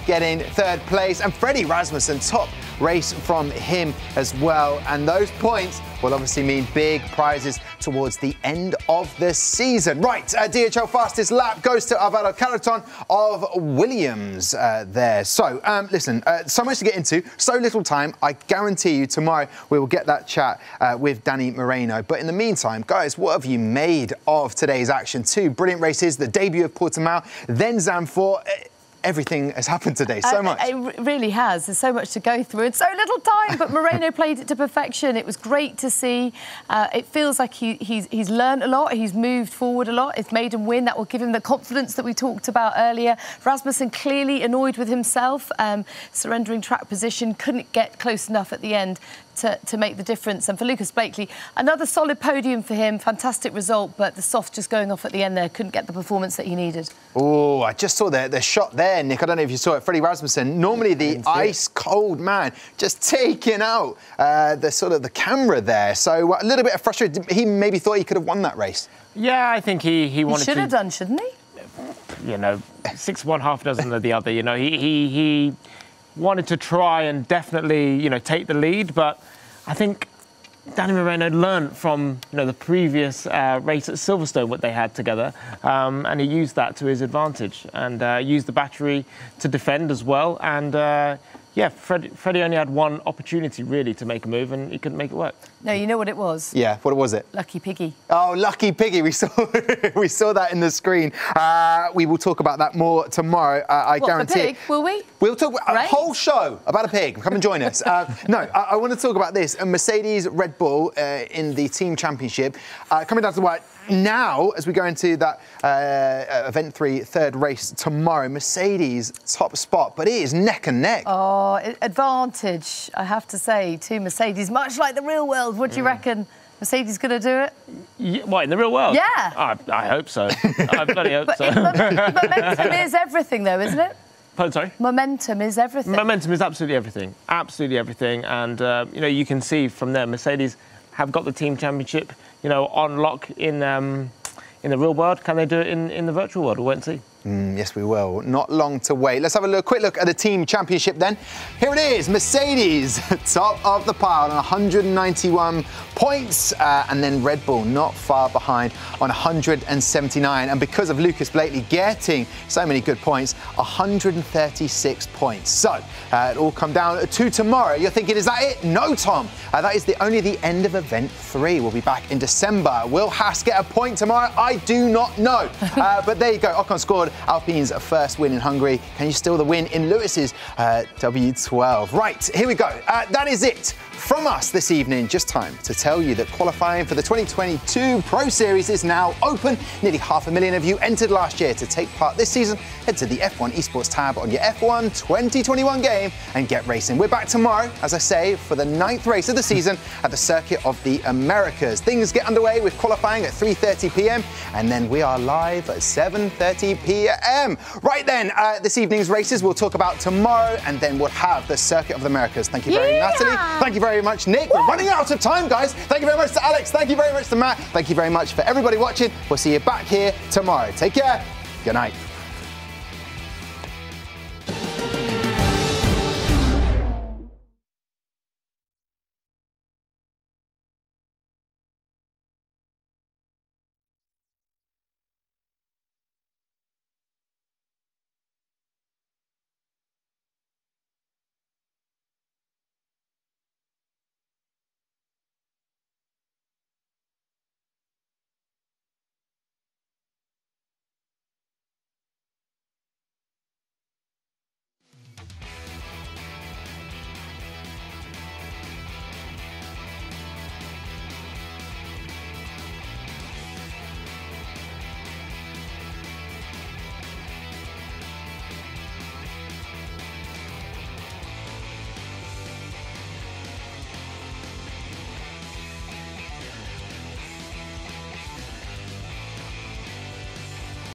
getting 3rd place, and Freddie Rasmussen, top race from him as well. And those points will obviously mean big prizes towards the end of the season. Right, DHL fastest lap goes to Alvaro Carreton of Williams there. So, listen, so much to get into, so little time. I guarantee you tomorrow we will get that chat with Danny Moreno. But in the meantime, guys, what have you made of today's action? 2 brilliant races, the debut of Portimao, then Zandvoort. Everything has happened today, so much. It really has. There's so much to go through and so little time, but Moreno played it to perfection. It was great to see. It feels like he's learned a lot. He's moved forward a lot. His maiden win, that will give him the confidence that we talked about earlier. Rasmussen clearly annoyed with himself, surrendering track position, couldn't get close enough at the end to make the difference. And for Lucas Blakely, another solid podium for him. Fantastic result, but the soft just going off at the end there, couldn't get the performance that he needed. Oh, I just saw the shot there, Nick. I don't know if you saw it. Freddie Rasmussen, normally the ice-cold man, just taking out the camera there. So a little bit of frustration. He maybe thought he could have won that race. Yeah, I think he wanted to. He should have done, shouldn't he? You know, 6 one, half dozen of the other. You know, he wanted to try and definitely, you know, take the lead, but I think Danny Moreno learned from, you know, the previous race at Silverstone what they had together, and he used that to his advantage and used the battery to defend as well. And yeah, Freddie only had one opportunity really to make a move, and he couldn't make it work. No, you know what it was? Yeah, what was it? Lucky Piggy. Oh, Lucky Piggy. We saw we saw that in the screen. We will talk about that more tomorrow. I guarantee. The pig? Will we? We'll talk a whole show about a pig. Come and join us. No, I want to talk about this. Mercedes Red Bull in the team championship coming down to the wire. Now, as we go into that event 3 third race tomorrow, Mercedes top spot, but it is neck and neck. Oh, advantage, I have to say, to Mercedes, much like the real world. What do you reckon? Mercedes going to do it? Yeah, what, in the real world? Yeah. I hope so. I bloody hope so. Momentum is everything, though, isn't it? Pardon, sorry? Momentum is everything. Momentum is absolutely everything. Absolutely everything. And, you know, you can see from there, Mercedes have got the team championship, on lock in the real world, can they do it in the virtual world? We'll wait and see. Yes, we will. Not long to wait. Let's have a quick look at the team championship then. Here it is, Mercedes, top of the pile on 191 points, and then Red Bull not far behind on 179. And because of Lucas Blakely getting so many good points, 136 points. So it'll all come down to tomorrow. You're thinking, is that it? No, Tom. That is only the end of Event 3. We'll be back in December. Will Haas get a point tomorrow? I do not know. But there you go. Ocon scored Alpine's first win in Hungary. Can you steal the win in Lewis's W12? Right, here we go. That is it from us this evening. Just time to tell you that qualifying for the 2022 Pro Series is now open. Nearly 500,000 of you entered last year to take part this season. Head to the F1 Esports tab on your F1 2021 game and get racing. We're back tomorrow, as I say, for the 9th race of the season at the Circuit of the Americas. Things get underway with qualifying at 3:30 p.m. and then we are live at 7:30 p.m. Right then, this evening's races we'll talk about tomorrow, and then we'll have the Circuit of the Americas. Thank you very much, Natalie. Thank you very much, Nick. We're running out of time, guys. Thank you very much to Alex. Thank you very much to Matt. Thank you very much for everybody watching. We'll see you back here tomorrow. Take care. Good night.